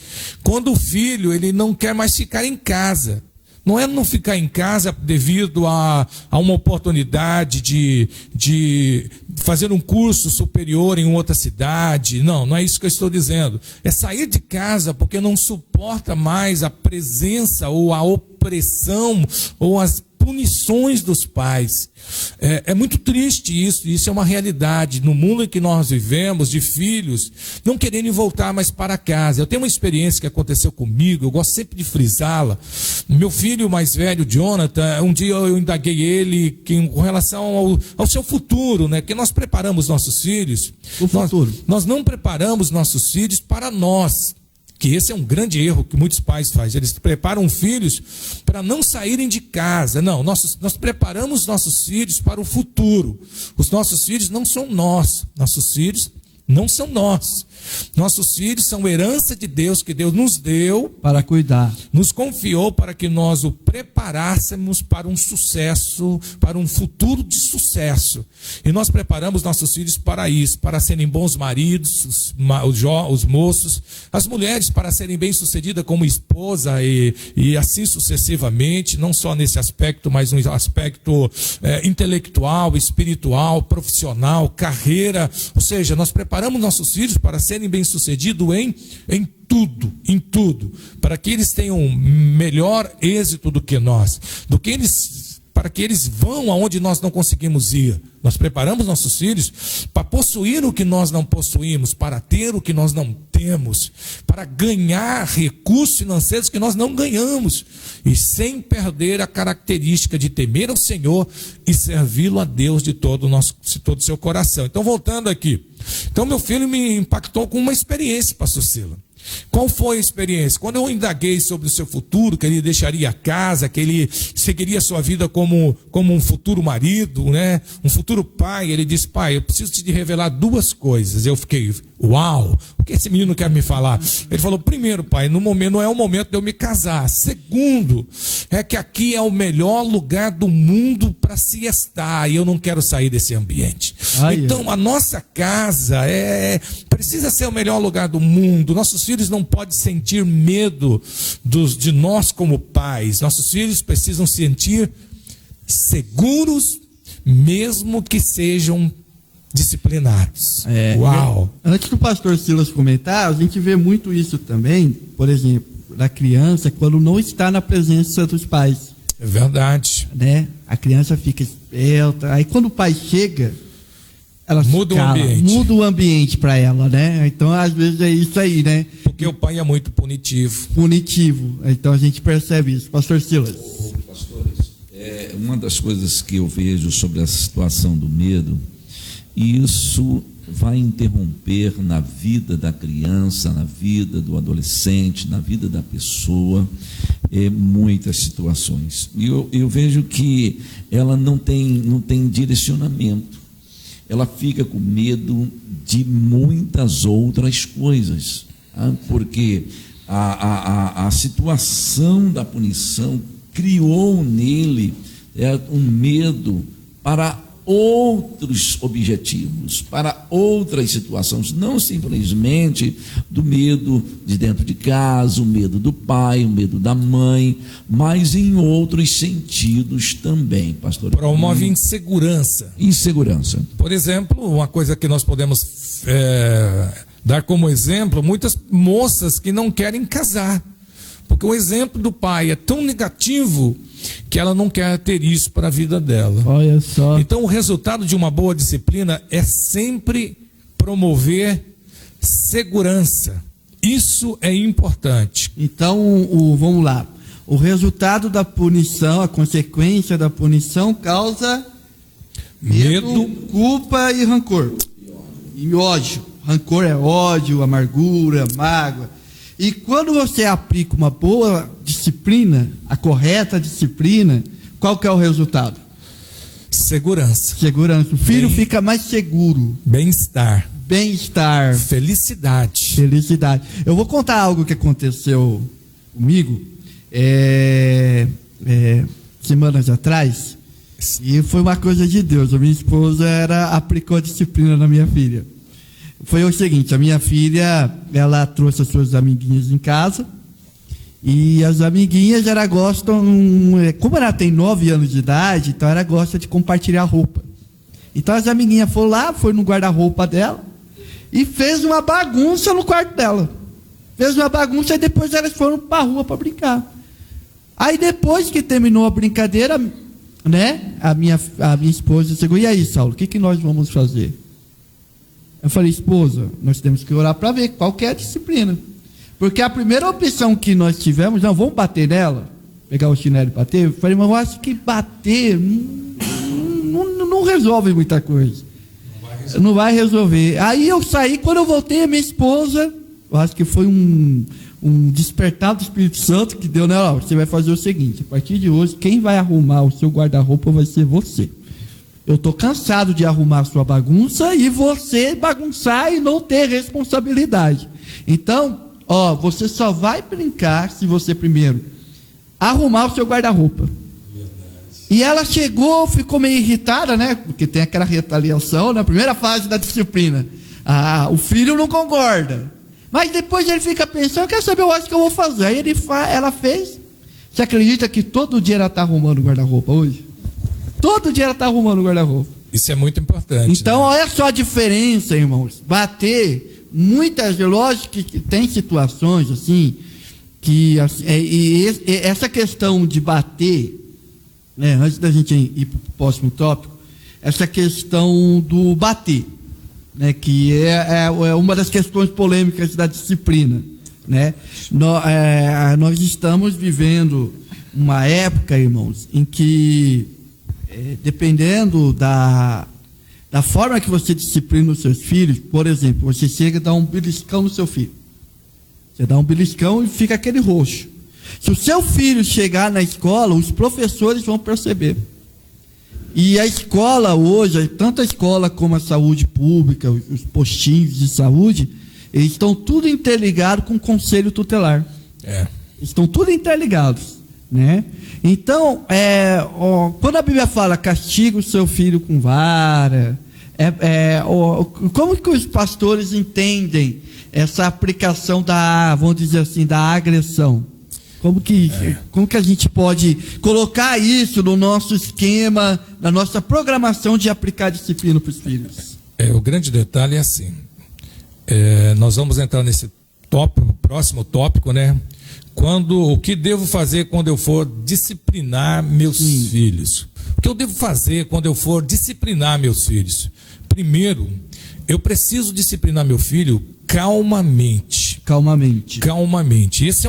[SPEAKER 1] quando o filho ele não quer mais ficar em casa. Não é não ficar em casa devido a uma oportunidade de fazer um curso superior em outra cidade. Não é isso que eu estou dizendo. É sair de casa porque não suporta mais a presença ou a opressão ou as punições dos pais. É muito triste isso é uma realidade no mundo em que nós vivemos, de filhos não querendo voltar mais para casa. Eu tenho uma experiência que aconteceu comigo, eu gosto sempre de frisá-la. Meu filho mais velho, Jonathan, um dia eu indaguei ele com relação ao seu futuro, né? Que nós preparamos nossos filhos, nós não preparamos nossos filhos para nós. Que esse é um grande erro que muitos pais fazem. Eles preparam filhos para não saírem de casa. Não, nós preparamos nossos filhos para o futuro. Os nossos filhos não são nós. Nossos filhos não são nós. Nossos filhos são herança de Deus, que Deus nos deu
[SPEAKER 2] para cuidar.
[SPEAKER 1] Nos confiou para que nós o preparássemos para um sucesso, para um futuro de sucesso. E nós preparamos nossos filhos para isso, para serem bons maridos, os moços, as mulheres para serem bem-sucedidas como esposa e assim sucessivamente, não só nesse aspecto, mas no aspecto intelectual, espiritual, profissional, carreira. Ou seja, nós preparamos nossos filhos para serem bem-sucedidos em tudo, para que eles tenham melhor êxito do que nós, para que eles vão aonde nós não conseguimos ir. Nós preparamos nossos filhos para possuir o que nós não possuímos, para ter o que nós não temos, para ganhar recursos financeiros que nós não ganhamos, e sem perder a característica de temer ao Senhor e servi-lo a Deus de todo o seu coração. Então, voltando aqui. Então, meu filho me impactou com uma experiência, pastor Sila. Qual foi a experiência? Quando eu indaguei sobre o seu futuro, que ele deixaria a casa, que ele seguiria a sua vida como um futuro marido, né? Um futuro pai, ele disse: pai, eu preciso te revelar duas coisas. Eu fiquei: uau, o que esse menino quer me falar? Ele falou: primeiro, pai, não é o momento de eu me casar. Segundo, é que aqui é o melhor lugar do mundo para se estar, e eu não quero sair desse ambiente. Então a nossa casa precisa ser o melhor lugar do mundo. Nossos filhos não podem sentir medo de nós como pais. Nossos filhos precisam se sentir seguros, mesmo que sejam disciplinados. Uau!
[SPEAKER 2] Antes do pastor Silas comentar, a gente vê muito isso também, por exemplo, da criança quando não está na presença dos pais.
[SPEAKER 1] É verdade.
[SPEAKER 2] Né? A criança fica esperta, aí quando o pai chega, ela muda o ambiente para ela, né? Então, às vezes é isso aí, né?
[SPEAKER 1] Porque o pai é muito punitivo.
[SPEAKER 2] Então a gente percebe isso. Pastor Silas.
[SPEAKER 3] Pastores, uma das coisas que eu vejo sobre a situação do medo, e isso vai interromper na vida da criança, na vida do adolescente, na vida da pessoa, muitas situações. E eu vejo que ela não tem direcionamento. Ela fica com medo de muitas outras coisas, porque a situação da punição criou nele um medo para outros objetivos, para outras situações, não simplesmente do medo de dentro de casa, o medo do pai, o medo da mãe, mas em outros sentidos também, pastor.
[SPEAKER 1] Promove insegurança.
[SPEAKER 3] Por
[SPEAKER 1] exemplo, uma coisa que nós podemos dar como exemplo, muitas moças que não querem casar, porque o exemplo do pai é tão negativo que ela não quer ter isso para a vida dela.
[SPEAKER 2] Olha só.
[SPEAKER 1] Então, o resultado de uma boa disciplina é sempre promover segurança. Isso é importante.
[SPEAKER 2] Então, vamos lá. O resultado da punição, a consequência da punição causa medo, culpa e rancor. E ódio. Rancor é ódio, amargura, mágoa. E quando você aplica uma boa disciplina, a correta disciplina, qual que é o resultado?
[SPEAKER 1] Segurança.
[SPEAKER 2] O filho fica mais seguro.
[SPEAKER 1] Bem-estar.
[SPEAKER 2] Felicidade. Eu vou contar algo que aconteceu comigo semanas atrás, e foi uma coisa de Deus. A minha esposa aplicou a disciplina na minha filha. Foi o seguinte: a minha filha, ela trouxe as suas amiguinhas em casa, e as amiguinhas, gostam, como ela tem 9 anos de idade, então ela gosta de compartilhar roupa. Então as amiguinhas foram lá, foi no guarda-roupa dela, e fez uma bagunça no quarto dela. E depois elas foram para a rua para brincar. Aí depois que terminou a brincadeira, né? A minha esposa chegou, e aí, Saulo, o que nós vamos fazer? Eu falei, esposa, nós temos que orar para ver qual que é a disciplina. Porque a primeira opção que nós tivemos, não, vamos bater nela, pegar o chinelo e bater. Eu falei, mas eu acho que bater não resolve muita coisa. Não vai resolver. Aí eu saí, quando eu voltei, a minha esposa, eu acho que foi um despertar do Espírito Santo que deu nela. Você vai fazer o seguinte: a partir de hoje, quem vai arrumar o seu guarda-roupa vai ser você. Eu estou cansado de arrumar a sua bagunça e você bagunçar e não ter responsabilidade. Então, você só vai brincar se você primeiro arrumar o seu guarda-roupa. E ela chegou, ficou meio irritada, né? Porque tem aquela retaliação na primeira fase da disciplina. O filho não concorda. Mas depois ele fica pensando, quer saber, eu acho que eu vou fazer. Aí ela fez. Você acredita que todo dia ela está arrumando o guarda-roupa hoje? Todo dia ela está arrumando o guarda-roupa.
[SPEAKER 1] Isso é muito importante.
[SPEAKER 2] Então,
[SPEAKER 1] né?
[SPEAKER 2] Olha só a diferença, irmãos. Bater, lógico que tem situações assim, que essa questão de bater, né, antes da gente ir para o próximo tópico, essa questão do bater, né, que é uma das questões polêmicas da disciplina, né? Nós estamos vivendo uma época, irmãos, em que, dependendo da forma que você disciplina os seus filhos, por exemplo, você chega e dá um beliscão no seu filho. Você dá um beliscão e fica aquele roxo. Se o seu filho chegar na escola, os professores vão perceber. E a escola hoje, tanto a escola como a saúde pública, os postinhos de saúde, eles estão tudo interligados com o conselho tutelar. Estão tudo interligados, né? Então, quando a Bíblia fala castiga o seu filho com vara, como que os pastores entendem essa aplicação vamos dizer assim, da agressão? Como que a gente pode colocar isso no nosso esquema, na nossa programação de aplicar disciplina para os filhos?
[SPEAKER 1] O grande detalhe é assim, nós vamos entrar nesse próximo tópico, né? O que devo fazer quando eu for disciplinar meus filhos? O que eu devo fazer quando eu for disciplinar meus filhos? Primeiro, eu preciso disciplinar meu filho calmamente. Esse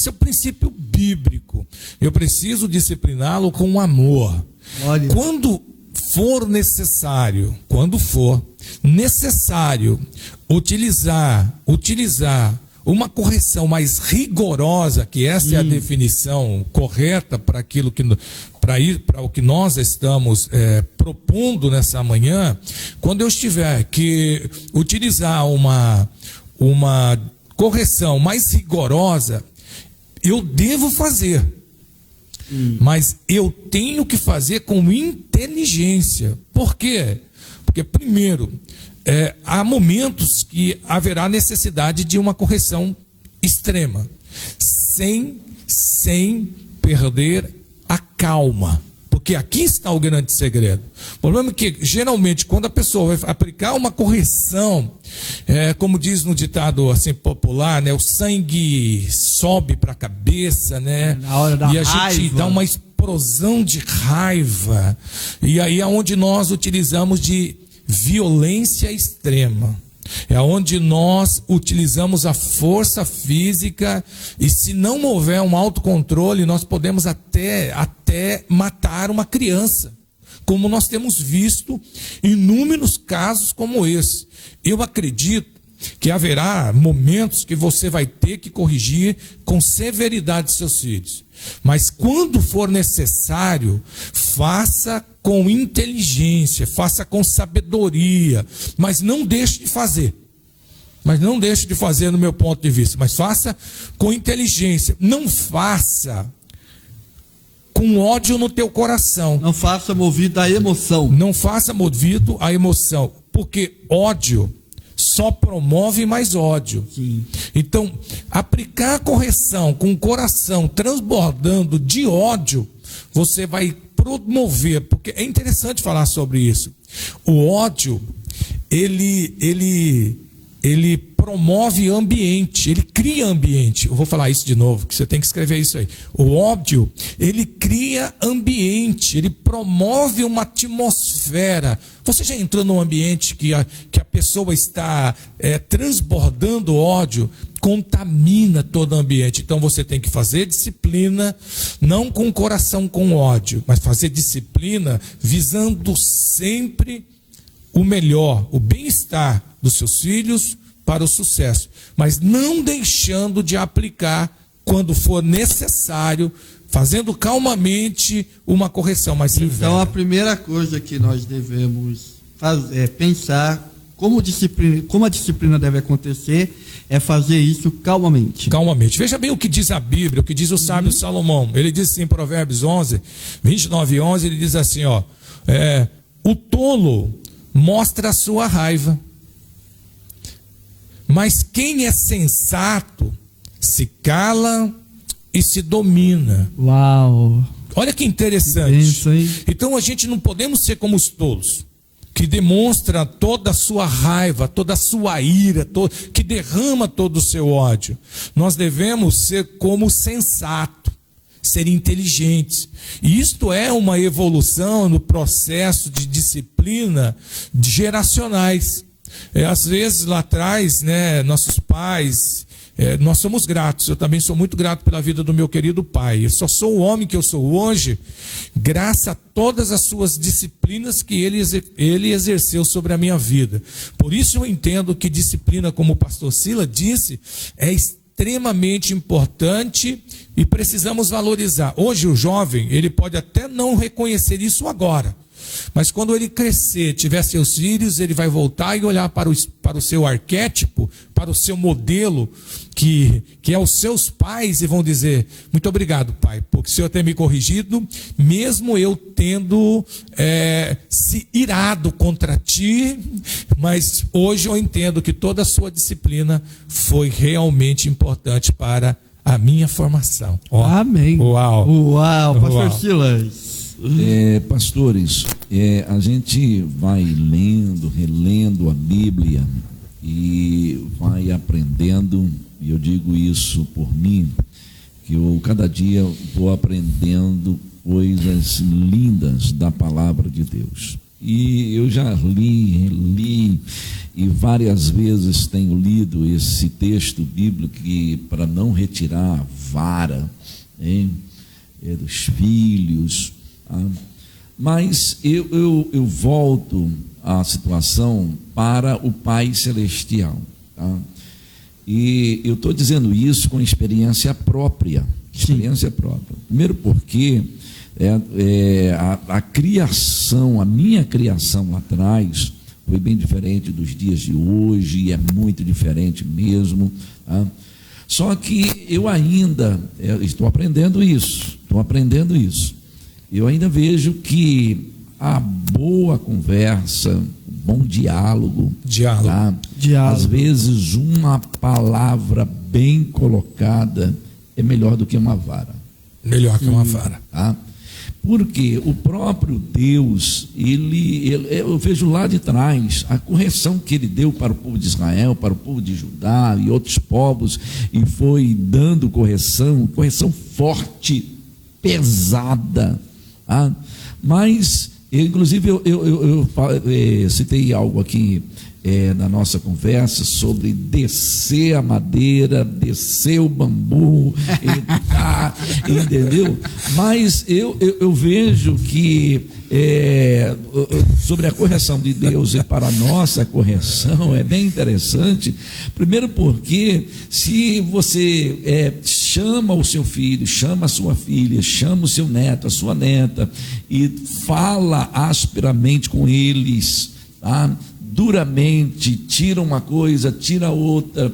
[SPEAKER 1] é o princípio bíblico. Eu preciso discipliná-lo com amor.
[SPEAKER 2] Olha.
[SPEAKER 1] Quando for necessário utilizar uma correção mais rigorosa, que essa é a definição correta para o que nós estamos propondo nessa manhã, quando eu estiver que utilizar uma correção mais rigorosa, eu devo fazer, mas eu tenho que fazer com inteligência. Por quê? Porque, primeiro, há momentos que haverá necessidade de uma correção extrema, sem perder a calma. Porque aqui está o grande segredo. O problema é que, geralmente, quando a pessoa vai aplicar uma correção, como diz no ditado assim, popular, né, o sangue sobe para a cabeça, né?
[SPEAKER 2] Na hora da raiva.
[SPEAKER 1] Gente dá uma explosão de raiva. E aí é onde nós utilizamos de violência extrema. É onde nós utilizamos a força física, e se não houver um autocontrole, nós podemos até matar uma criança, como nós temos visto inúmeros casos como esse. Eu acredito que haverá momentos que você vai ter que corrigir com severidade seus filhos, mas quando for necessário, faça com inteligência, faça com sabedoria, mas não deixe de fazer. No meu ponto de vista, mas faça com inteligência. Não faça com ódio no teu coração.
[SPEAKER 2] Não faça movido à emoção.
[SPEAKER 1] Não faça movido à emoção, porque ódio só promove mais ódio.
[SPEAKER 2] Sim.
[SPEAKER 1] Então, aplicar a correção com o coração transbordando de ódio, você vai promover, porque é interessante falar sobre isso. O ódio, ele promove ambiente, ele cria cria ambiente. Eu vou falar isso de novo, que você tem que escrever isso aí. O ódio, ele cria ambiente, ele promove uma atmosfera. Você já entrou num ambiente que a pessoa está transbordando ódio? Contamina todo o ambiente. Então você tem que fazer disciplina, não com o coração com ódio, mas fazer disciplina visando sempre o melhor, o bem-estar dos seus filhos para o sucesso, mas não deixando de aplicar quando for necessário, fazendo calmamente uma correção mais severa.
[SPEAKER 2] Então a primeira coisa que nós devemos fazer é pensar como a disciplina deve acontecer, é fazer isso calmamente.
[SPEAKER 1] Calmamente. Veja bem o que diz a Bíblia, o que diz o sábio Salomão. Ele diz assim em Provérbios 11, 29 e 11, ele diz assim, o tolo mostra a sua raiva, mas quem é sensato se cala e se domina.
[SPEAKER 2] Uau!
[SPEAKER 1] Olha que interessante. Então a gente não podemos ser como os tolos, que demonstra toda a sua raiva, toda a sua ira, que derrama todo o seu ódio. Nós devemos ser como sensato, ser inteligentes. E isto é uma evolução no processo de disciplina geracionais. Às vezes lá atrás, nossos pais, nós somos gratos. Eu também sou muito grato pela vida do meu querido pai. Eu só sou o homem que eu sou hoje graças a todas as suas disciplinas que ele exerceu sobre a minha vida. Por isso eu entendo que disciplina, como o pastor Sila disse, é extremamente importante e precisamos valorizar. Hoje o jovem, ele pode até não reconhecer isso agora, mas quando ele crescer, tiver seus filhos, ele vai voltar e olhar para o seu arquétipo, para o seu modelo, que é os seus pais, e vão dizer: muito obrigado, pai, porque o senhor tem me corrigido, mesmo eu tendo se irado contra ti, mas hoje eu entendo que toda a sua disciplina foi realmente importante para a minha formação.
[SPEAKER 2] Amém. Uau, pastor Silas.
[SPEAKER 3] Pastores, a gente vai lendo, relendo a Bíblia e vai aprendendo, e eu digo isso por mim, que eu cada dia vou aprendendo coisas lindas da palavra de Deus. E eu já li e várias vezes tenho lido esse texto bíblico que, para não retirar a vara dos filhos, mas eu volto à situação para o Pai Celestial, tá? E eu estou dizendo isso com experiência própria. Primeiro porque a criação, a minha criação lá atrás foi bem diferente dos dias de hoje, e é muito diferente mesmo, tá? Só que eu ainda estou aprendendo isso. Eu ainda vejo que a boa conversa, o bom diálogo. Tá? Às vezes uma palavra bem colocada é melhor do que uma vara.
[SPEAKER 1] Melhor que uma vara.
[SPEAKER 3] Tá? Porque o próprio Deus, eu vejo lá de trás a correção que ele deu para o povo de Israel, para o povo de Judá e outros povos, e foi dando correção forte, pesada. Mas, inclusive, eu citei algo aqui na nossa conversa sobre descer a madeira, descer o bambu, entendeu? Mas eu vejo que sobre a correção de Deus e para a nossa correção é bem interessante. Primeiro porque se você chama o seu filho, chama a sua filha, chama o seu neto, a sua neta, e fala asperamente com eles, tá? Duramente, tira uma coisa, tira outra,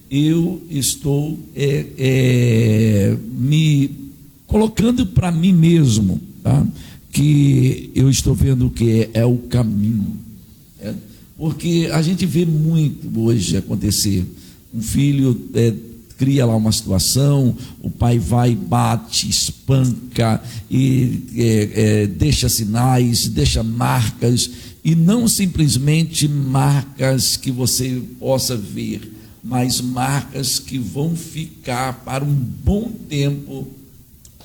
[SPEAKER 3] eu estou me colocando para mim mesmo, tá? Que eu estou vendo que é o caminho, porque a gente vê muito hoje acontecer. Um filho cria lá uma situação, o pai vai, bate, espanca e deixa sinais, deixa marcas, e não simplesmente marcas que você possa ver, mas marcas que vão ficar para um bom tempo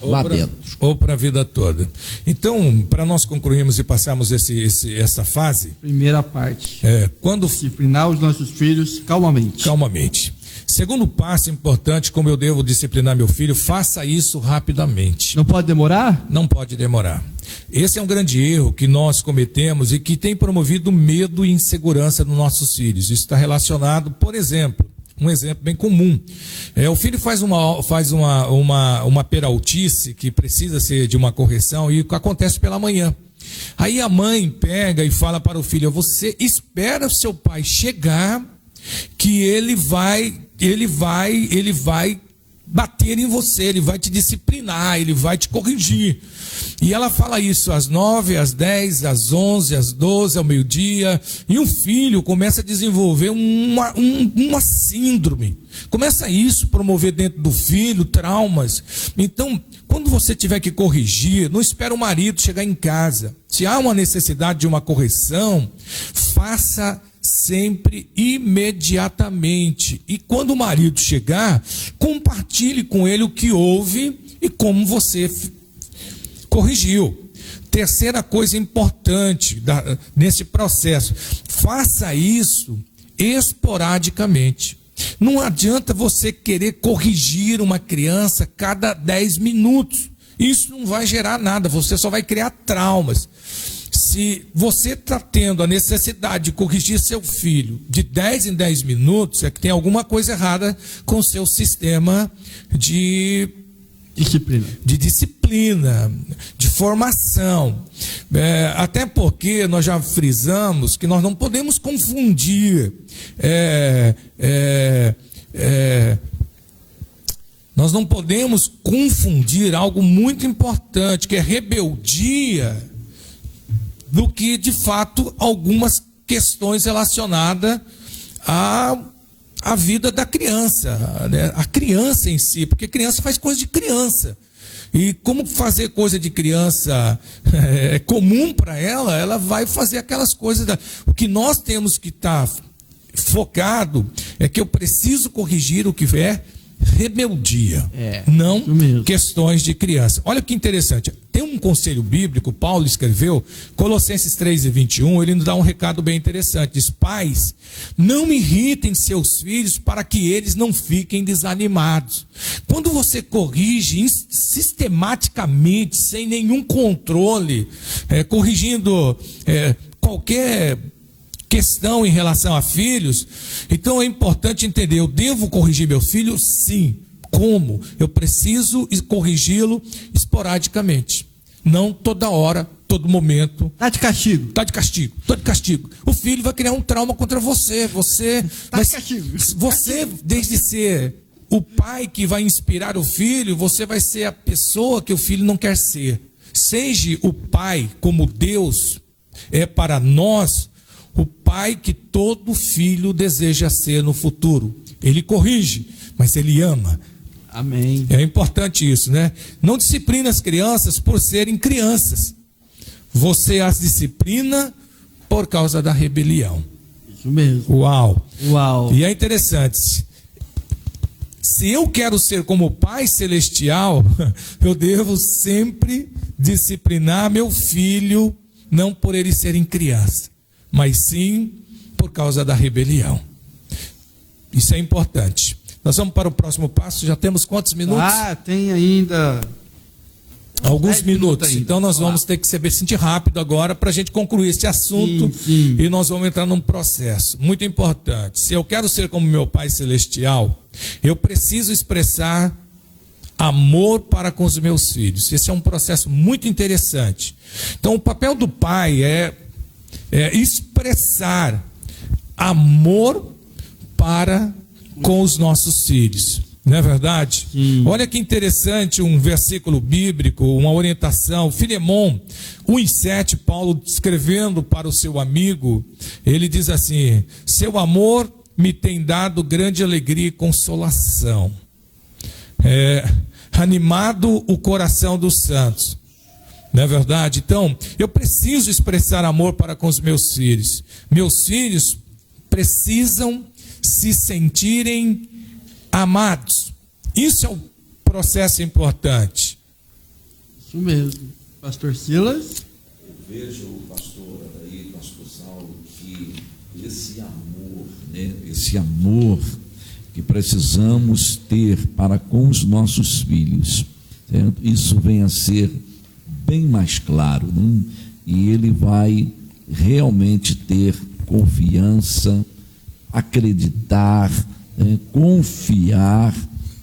[SPEAKER 3] lá dentro.
[SPEAKER 1] Ou para a vida toda. Então, para nós concluirmos e passarmos essa fase...
[SPEAKER 2] Primeira parte.
[SPEAKER 1] Quando
[SPEAKER 2] disciplinar os nossos filhos calmamente.
[SPEAKER 1] Calmamente. Segundo passo importante, como eu devo disciplinar meu filho, faça isso rapidamente.
[SPEAKER 2] Não pode demorar?
[SPEAKER 1] Não pode demorar. Esse é um grande erro que nós cometemos e que tem promovido medo e insegurança nos nossos filhos. Isso está relacionado, por exemplo, um exemplo bem comum. O filho faz uma peraltice que precisa ser de uma correção e acontece pela manhã. Aí a mãe pega e fala para o filho: você espera o seu pai chegar, que ele vai bater em você, ele vai te disciplinar, ele vai te corrigir. E ela fala isso às 9, às 10, às 11, às 12, ao meio-dia, e o filho começa a desenvolver uma síndrome. Começa isso, promover dentro do filho traumas. Então, quando você tiver que corrigir, não espera o marido chegar em casa. Se há uma necessidade de uma correção, faça sempre imediatamente. E quando o marido chegar, compartilhe com ele o que houve e como você corrigiu. Terceira coisa importante nesse processo: faça isso esporadicamente. Não adianta você querer corrigir uma criança cada 10 minutos. Isso não vai gerar nada, você só vai criar traumas. Se você está tendo a necessidade de corrigir seu filho de 10 em 10 minutos, é que tem alguma coisa errada com o seu sistema de disciplina, de formação. Até porque nós já frisamos que nós não podemos confundir nós não podemos confundir algo muito importante, que é rebeldia, do que, de fato, algumas questões relacionadas à vida da criança, né? A criança em si, porque criança faz coisa de criança. E como fazer coisa de criança é comum para ela vai fazer aquelas coisas. O que nós temos que estar focado é que eu preciso corrigir o que é rebeldia, não questões de criança. Olha que interessante, tem um conselho bíblico, Paulo escreveu, Colossenses 3:21, ele nos dá um recado bem interessante, diz: pais, não irritem seus filhos para que eles não fiquem desanimados. Quando você corrige sistematicamente, sem nenhum controle, corrigindo qualquer questão em relação a filhos, então é importante entender: eu devo corrigir meu filho? Sim. Como? Eu preciso corrigi-lo esporadicamente, não toda hora, todo momento.
[SPEAKER 2] Está de castigo.
[SPEAKER 1] Está de castigo, estou de castigo. O filho vai criar um trauma contra você. Você desde ser o pai que vai inspirar o filho, você vai ser a pessoa que o filho não quer ser. Seja o pai como Deus é para nós, o pai que todo filho deseja ser no futuro. Ele corrige, mas ele ama.
[SPEAKER 2] Amém.
[SPEAKER 1] É importante isso, né? Não disciplina as crianças por serem crianças. Você as disciplina por causa da rebelião.
[SPEAKER 2] Isso mesmo.
[SPEAKER 1] Uau. E é interessante. Se eu quero ser como o Pai Celestial, eu devo sempre disciplinar meu filho, não por ele serem criança, mas sim por causa da rebelião. Isso é importante. Nós vamos para o próximo passo. Já temos quantos minutos?
[SPEAKER 2] Tem ainda
[SPEAKER 1] alguns minutos. Então nós vamos ter que ser bastante rápido agora para a gente concluir este assunto.
[SPEAKER 2] Sim.
[SPEAKER 1] E nós vamos entrar num processo muito importante. Se eu quero ser como meu Pai Celestial, eu preciso expressar amor para com os meus filhos. Esse é um processo muito interessante. Então o papel do pai é expressar amor para com os nossos filhos, não é verdade?
[SPEAKER 2] Sim.
[SPEAKER 1] Olha que interessante um versículo bíblico, uma orientação. Filemon 1:7, Paulo escrevendo para o seu amigo, ele diz assim: seu amor me tem dado grande alegria e consolação, animado o coração dos santos. Não é verdade? Então, eu preciso expressar amor para com os meus filhos. Meus filhos precisam se sentirem amados. Isso é um processo importante.
[SPEAKER 2] Isso mesmo. Pastor Silas?
[SPEAKER 3] Eu vejo, pastor Saulo, que esse amor, né, esse amor que precisamos ter para com os nossos filhos, certo? Isso vem a ser bem mais claro, né? E ele vai realmente ter confiança, acreditar, confiar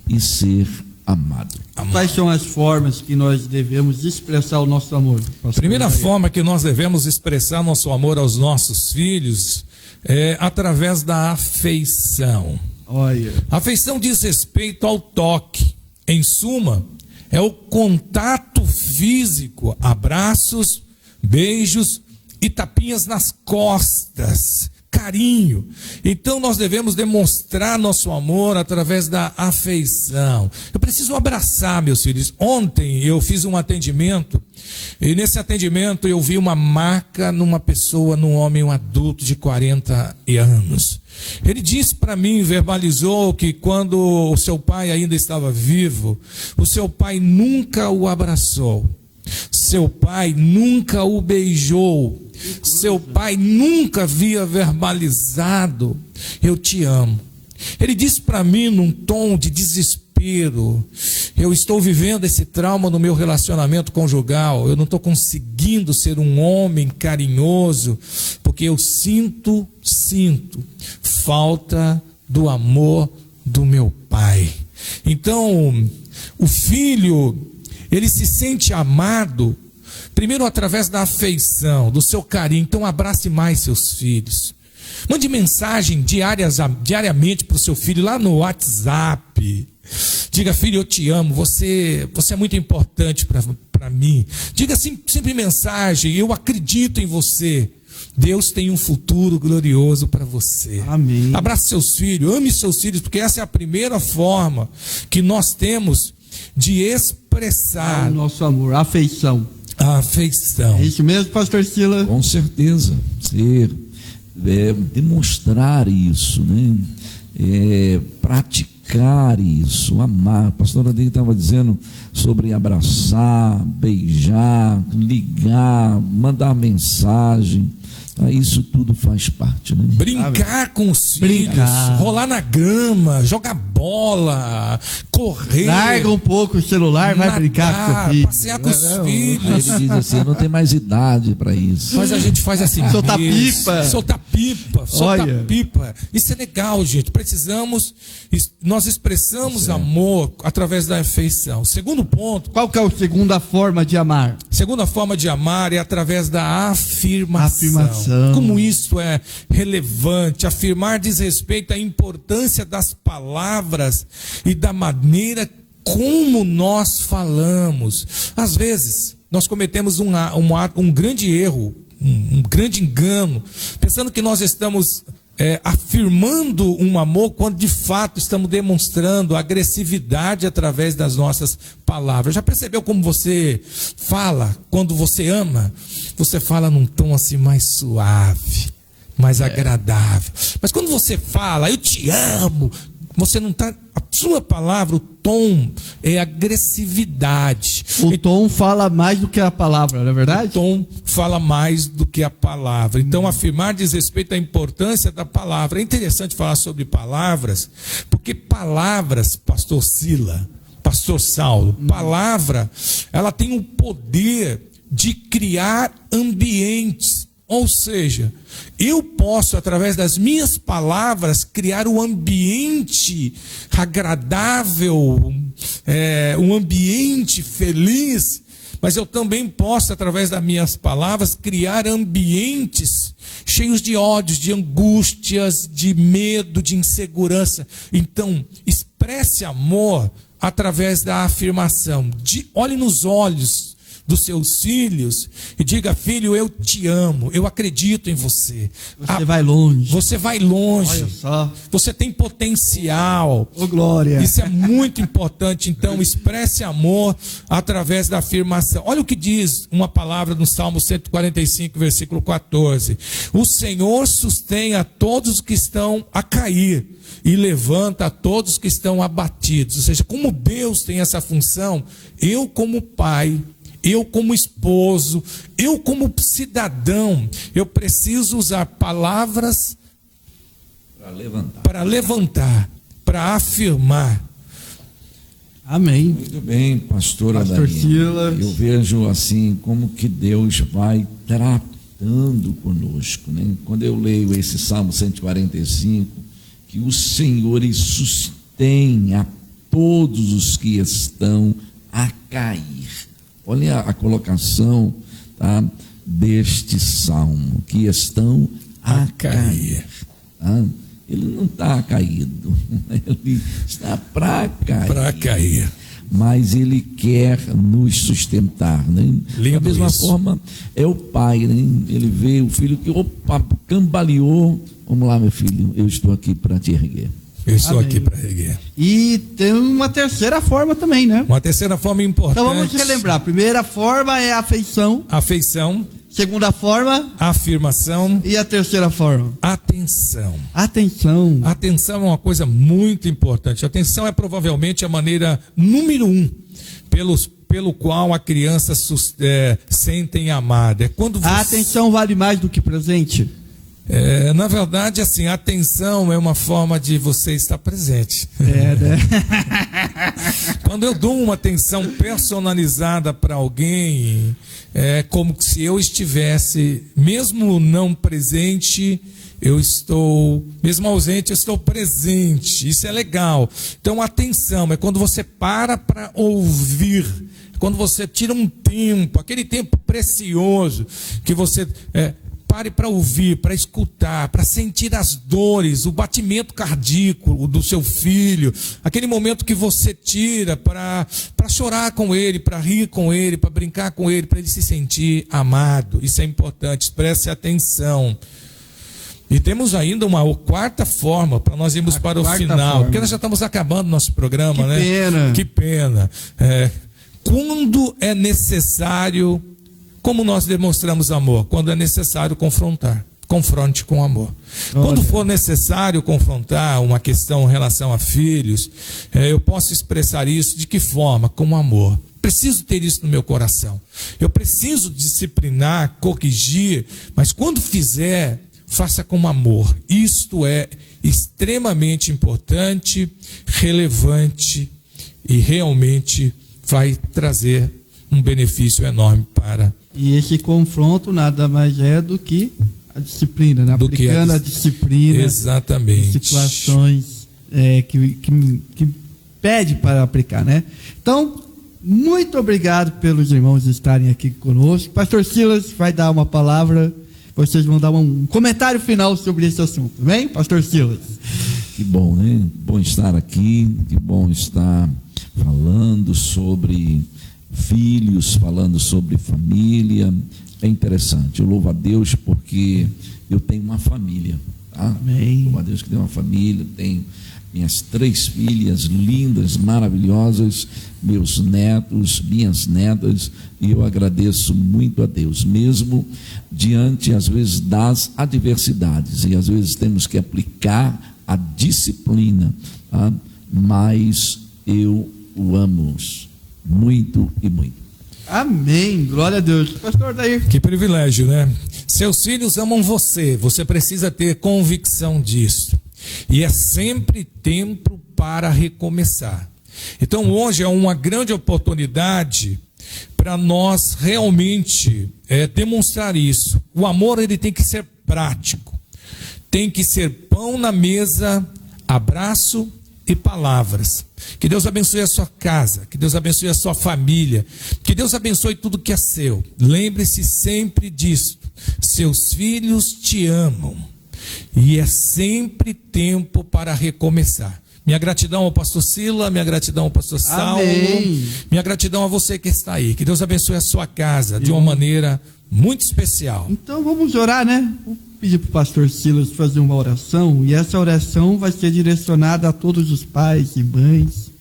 [SPEAKER 3] e ser amado.
[SPEAKER 2] Quais são as formas que nós devemos expressar o nosso amor?
[SPEAKER 1] Primeira forma que nós devemos expressar nosso amor aos nossos filhos é através da afeição.
[SPEAKER 2] Olha.
[SPEAKER 1] A afeição diz respeito ao toque. Em suma, é o contato físico, abraços, beijos e tapinhas nas costas, carinho. Então nós devemos demonstrar nosso amor através da afeição. Eu preciso abraçar meus filhos. Ontem eu fiz um atendimento e nesse atendimento eu vi uma marca numa pessoa, num homem, um adulto de 40 anos. Ele disse para mim, verbalizou que quando o seu pai ainda estava vivo, o seu pai nunca o abraçou. Seu pai nunca o beijou. Seu pai nunca havia verbalizado: eu te amo. Ele disse para mim num tom de desespero: eu estou vivendo esse trauma no meu relacionamento conjugal, eu não estou conseguindo ser um homem carinhoso, porque eu sinto falta do amor do meu pai. Então, o filho, ele se sente amado, primeiro através da afeição, do seu carinho. Então abrace mais seus filhos. Mande mensagem diariamente para o seu filho lá no WhatsApp. Diga: filho, eu te amo, você é muito importante para mim. Diga sempre mensagem: eu acredito em você. Deus tem um futuro glorioso para você.
[SPEAKER 2] Amém.
[SPEAKER 1] Abrace seus filhos, ame seus filhos, porque essa é a primeira forma que nós temos de expressar
[SPEAKER 2] o nosso amor, a afeição.
[SPEAKER 1] A afeição.
[SPEAKER 2] É isso mesmo, pastor Silas?
[SPEAKER 3] Com certeza. Demonstrar isso, né? Praticar isso, amar. A pastora Adê estava dizendo sobre abraçar, beijar, ligar, mandar mensagem. Isso tudo faz parte, né?
[SPEAKER 1] Brincar com os filhos, rolar na grama, jogar bola, correr.
[SPEAKER 2] Larga um pouco o celular, vai brincar com o filho.
[SPEAKER 1] Passear com os filhos.
[SPEAKER 3] Ele diz assim: eu não tenho mais idade para isso.
[SPEAKER 1] Mas a gente faz assim:
[SPEAKER 2] soltar pipa.
[SPEAKER 1] Soltar pipa. Isso é legal, gente. Nós expressamos amor através da afeição. Segundo ponto.
[SPEAKER 2] Qual que é a segunda forma de amar?
[SPEAKER 1] Segunda forma de amar é através da afirmação. Como isso é relevante. Afirmar diz respeito à importância das palavras e da maneira como nós falamos. Às vezes, nós cometemos um grande erro, um grande engano, pensando que nós estamos afirmando um amor, quando de fato estamos demonstrando agressividade através das nossas palavras. Já percebeu como você fala quando você ama? Você fala num tom assim mais suave, mais agradável. Mas quando você fala: eu te amo, você não está. A sua palavra, o tom é agressividade.
[SPEAKER 2] O tom fala mais do que a palavra, não é verdade?
[SPEAKER 1] O tom fala mais do que a palavra. Então, afirmar diz respeito à importância da palavra. É interessante falar sobre palavras, porque palavras, pastor Sila, pastor Saulo, palavra, ela tem o poder de criar ambientes. Ou seja, eu posso, através das minhas palavras, criar um ambiente agradável, um ambiente feliz, mas eu também posso, através das minhas palavras, criar ambientes cheios de ódios, de angústias, de medo, de insegurança. Então, expresse amor através da afirmação. Olhe nos olhos dos seus filhos e diga: filho, eu te amo, eu acredito em você.
[SPEAKER 2] Você vai longe.
[SPEAKER 1] Você vai longe.
[SPEAKER 2] Olha só.
[SPEAKER 1] Você tem potencial.
[SPEAKER 2] Ô, glória.
[SPEAKER 1] Isso é muito importante. Então, expresse amor através da afirmação. Olha o que diz uma palavra no Salmo 145, versículo 14. O Senhor sustém a todos que estão a cair e levanta a todos que estão abatidos. Ou seja, como Deus tem essa função, eu como pai, eu como esposo, eu como cidadão, eu preciso usar palavras para levantar, para afirmar.
[SPEAKER 2] Amém.
[SPEAKER 3] Muito bem, pastor
[SPEAKER 2] Silas.
[SPEAKER 3] Eu vejo assim como que Deus vai tratando conosco, né? Quando eu leio esse Salmo 145, que o Senhor sustém a todos os que estão a cair. Olha a colocação, tá, deste salmo, que estão a cair. Tá? Ele não está caído, ele está para cair.
[SPEAKER 1] Para cair.
[SPEAKER 3] Mas ele quer nos sustentar, né? Da mesma forma, é o pai, né? Ele vê o filho que, cambaleou. Vamos lá, meu filho, eu estou aqui para te erguer.
[SPEAKER 1] Eu estou aqui para erguer.
[SPEAKER 2] E tem uma terceira forma também, né?
[SPEAKER 1] Uma terceira forma importante.
[SPEAKER 2] Então vamos relembrar. A primeira forma é a afeição.
[SPEAKER 1] Afeição.
[SPEAKER 2] Segunda forma,
[SPEAKER 1] afirmação.
[SPEAKER 2] E a terceira forma?
[SPEAKER 1] Atenção.
[SPEAKER 2] Atenção.
[SPEAKER 1] Atenção é uma coisa muito importante. Atenção é provavelmente a maneira número 1 pelo qual a criança sentem amada. É quando você...
[SPEAKER 2] A atenção vale mais do que presente?
[SPEAKER 1] Na verdade, assim, a atenção é uma forma de você estar presente.
[SPEAKER 2] Né?
[SPEAKER 1] Quando eu dou uma atenção personalizada para alguém, é como se eu estivesse, mesmo não presente, mesmo ausente, eu estou presente. Isso é legal. Então, atenção é quando você para ouvir. Quando você tira um tempo, aquele tempo precioso que você... Pare para ouvir, para escutar, para sentir as dores, o batimento cardíaco do seu filho, aquele momento que você tira para chorar com ele, para rir com ele, para brincar com ele, para ele se sentir amado. Isso é importante, preste atenção. E temos ainda uma quarta forma, para nós irmos para o final, porque nós já estamos acabando nosso programa, né? Que pena. Quando é necessário... Como nós demonstramos amor? Quando é necessário confrontar. Confronte com amor. Quando for necessário confrontar uma questão em relação a filhos, eu posso expressar isso de que forma? Com amor. Preciso ter isso no meu coração. Eu preciso disciplinar, corrigir, mas quando fizer, faça com amor. Isto é extremamente importante, relevante e realmente vai trazer um benefício enorme para...
[SPEAKER 2] E esse confronto nada mais é do que a disciplina, né? Aplicando a disciplina.
[SPEAKER 1] Exatamente.
[SPEAKER 2] Em situações que pede para aplicar, né? Então, muito obrigado pelos irmãos estarem aqui conosco. Pastor Silas vai dar uma palavra, vocês vão dar um comentário final sobre esse assunto, bem? Pastor Silas.
[SPEAKER 3] Que bom, né? Bom estar aqui, que bom estar falando sobre... filhos, falando sobre família. É interessante, eu louvo a Deus porque eu tenho uma família, tá?
[SPEAKER 2] Amém.
[SPEAKER 3] Louvo a Deus que tenho uma família, tenho minhas 3 filhas lindas, maravilhosas, meus netos, minhas netas, e eu agradeço muito a Deus, mesmo diante às vezes das adversidades, e às vezes temos que aplicar a disciplina, tá? Mas eu o amo muito e muito.
[SPEAKER 2] Amém, glória a Deus. Pastor Daí.
[SPEAKER 1] Que privilégio, né? Seus filhos amam você, você precisa ter convicção disso. E é sempre tempo para recomeçar. Então hoje é uma grande oportunidade para nós realmente demonstrar isso. O amor ele tem que ser prático, tem que ser pão na mesa, abraço e palavras. Que Deus abençoe a sua casa, que Deus abençoe a sua família, que Deus abençoe tudo que é seu. Lembre-se sempre disso. Seus filhos te amam e é sempre tempo para recomeçar. Minha gratidão ao pastor Sila, minha gratidão ao pastor Saulo, minha gratidão a você que está aí. Que Deus abençoe a sua casa de uma maneira muito especial.
[SPEAKER 2] Então vamos orar, né? Vou pedir para o pastor Silas fazer uma oração, e essa oração vai ser direcionada a todos os pais e mães,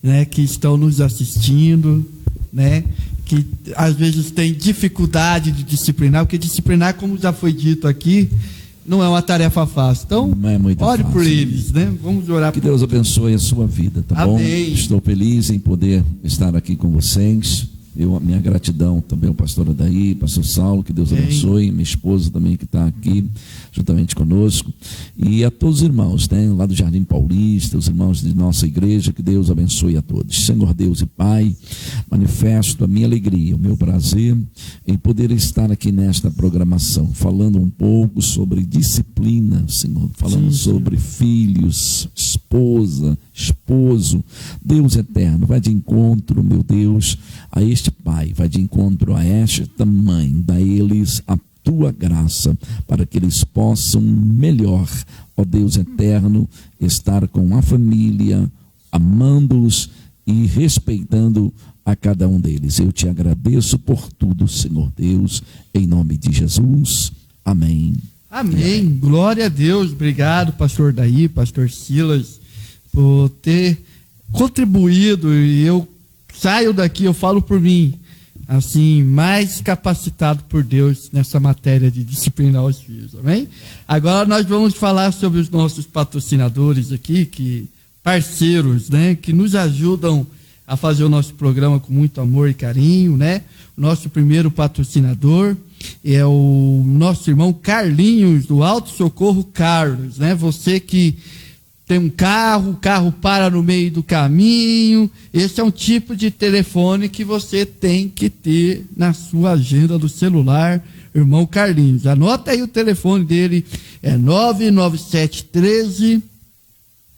[SPEAKER 2] né, que estão nos assistindo, né, que às vezes tem dificuldade de disciplinar, porque disciplinar, como já foi dito aqui, não é uma tarefa fácil. Então, ore por eles, né? Vamos orar.
[SPEAKER 3] Que Deus abençoe a sua vida, tá bom? Estou feliz em poder estar aqui com vocês. Minha gratidão também ao pastor Adair, pastor Saulo, que Deus abençoe, minha esposa também que está aqui juntamente conosco, e a todos os irmãos, né, lá do Jardim Paulista, os irmãos de nossa igreja, que Deus abençoe a todos. Senhor Deus e Pai, manifesto a minha alegria, o meu prazer em poder estar aqui nesta programação, falando um pouco sobre disciplina, Senhor, falando sobre filhos, esposa, esposo. Deus eterno, vai de encontro, meu Deus, a este pai, vai de encontro a esta mãe, dá eles a tua graça, para que eles possam melhor, ó Deus eterno, estar com a família, amando-os e respeitando a cada um deles. Eu te agradeço por tudo, Senhor Deus, em nome de Jesus. Amém.
[SPEAKER 2] Amém. Glória a Deus. Obrigado, pastor Daí, pastor Silas, por ter contribuído, e eu saio daqui, eu falo por mim, assim, mais capacitado por Deus nessa matéria de disciplinar os filhos, amém? Agora nós vamos falar sobre os nossos patrocinadores aqui, parceiros, né, que nos ajudam a fazer o nosso programa com muito amor e carinho, né? O nosso primeiro patrocinador é o nosso irmão Carlinhos, do Alto Socorro Carlos, né? Você que tem um carro, o carro para no meio do caminho, esse é um tipo de telefone que você tem que ter na sua agenda do celular, irmão Carlinhos. Anota aí o telefone dele, é 99713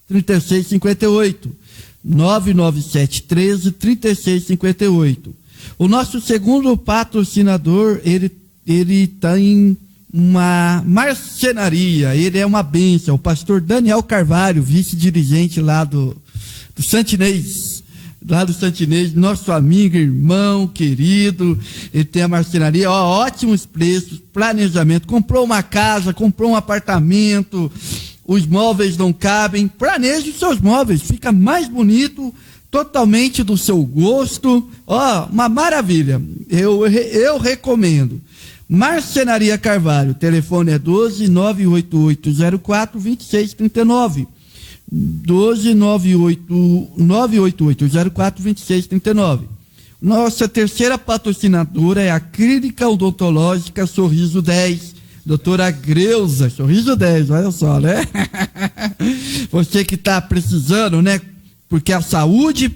[SPEAKER 2] 3658. 99713-3658. O nosso segundo patrocinador, ele tem uma marcenaria, ele é uma bênção, o pastor Daniel Carvalho, vice-dirigente lá do Santinês, nosso amigo, irmão, querido. Ele tem a marcenaria, ótimos preços, planejamento, comprou uma casa, comprou um apartamento, os móveis não cabem, planeje os seus móveis, fica mais bonito, totalmente do seu gosto, uma maravilha, eu recomendo. Marcenaria Carvalho, telefone é 12-98804-2639, 12-98804-2639. Nossa terceira patrocinadora é a Clínica Odontológica Sorriso 10, doutora Greuza, Sorriso 10, olha só, né? Você que está precisando, né? Porque a saúde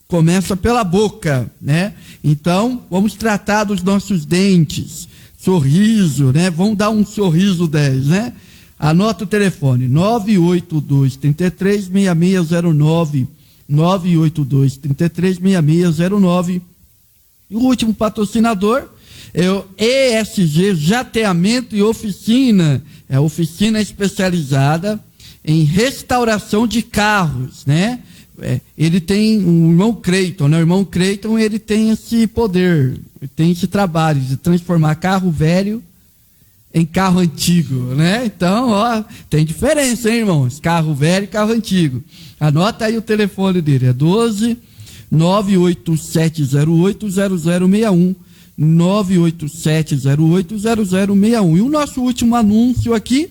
[SPEAKER 2] começa pela boca, né? Então, vamos tratar dos nossos dentes, sorriso, né? Vamos dar um sorriso 10, né? Anota o telefone, 982-33-6609, 982-33-6609. E o último patrocinador é o ESG Jateamento e Oficina, é a oficina especializada em restauração de carros, né? Ele tem o irmão Creighton, né? O irmão Creighton, ele tem esse poder, tem esse trabalho de transformar carro velho em carro antigo, né? Então, tem diferença, hein, irmãos? Carro velho e carro antigo. Anota aí o telefone dele, é 12-98708-0061, 98708-0061. E o nosso último anúncio aqui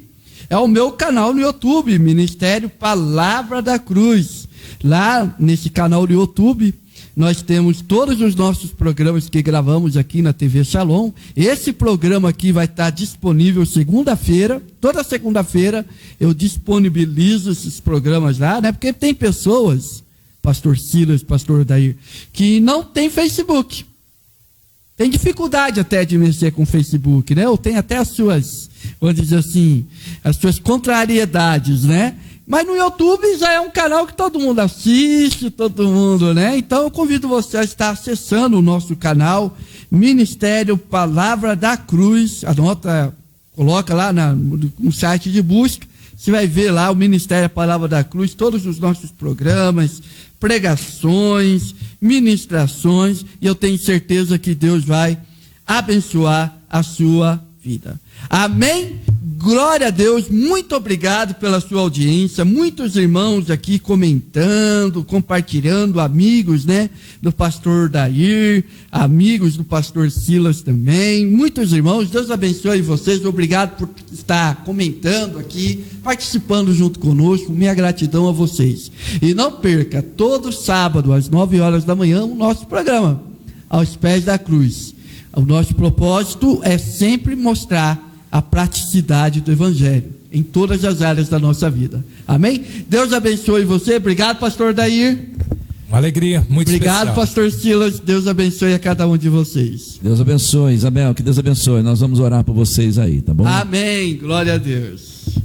[SPEAKER 2] é o meu canal no YouTube, Ministério Palavra da Cruz. Lá nesse canal do YouTube, nós temos todos os nossos programas que gravamos aqui na TV Shalom. Esse programa aqui vai estar disponível segunda-feira. Toda segunda-feira eu disponibilizo esses programas lá, né? Porque tem pessoas, pastor Silas, pastor Dair, que não tem Facebook. Tem dificuldade até de mexer com o Facebook, né? Ou tem até as suas, vamos dizer assim, as suas contrariedades, né? Mas no YouTube já é um canal que todo mundo assiste, todo mundo, né? Então eu convido você a estar acessando o nosso canal, Ministério Palavra da Cruz. Anota, coloca lá no site de busca, Você vai ver lá o Ministério A Palavra da Cruz, todos os nossos programas, pregações, ministrações, e eu tenho certeza que Deus vai abençoar a sua vida. Amém? Glória a Deus, muito obrigado pela sua audiência, muitos irmãos aqui comentando, compartilhando, amigos, né, do pastor Dair, amigos do pastor Silas também, muitos irmãos, Deus abençoe vocês, obrigado por estar comentando aqui, participando junto conosco, minha gratidão a vocês. E não perca, todo sábado às 9 horas da manhã, o nosso programa, Aos Pés da Cruz. O nosso propósito é sempre mostrar a praticidade do Evangelho em todas as áreas da nossa vida. Amém? Deus abençoe você. Obrigado, pastor Dair.
[SPEAKER 1] Uma alegria, muito
[SPEAKER 2] obrigado,
[SPEAKER 1] especial.
[SPEAKER 2] pastor Silas. Deus abençoe a cada um de vocês.
[SPEAKER 3] Deus abençoe, Isabel, que Deus abençoe. Nós vamos orar por vocês aí, tá bom?
[SPEAKER 2] Amém. Glória a Deus.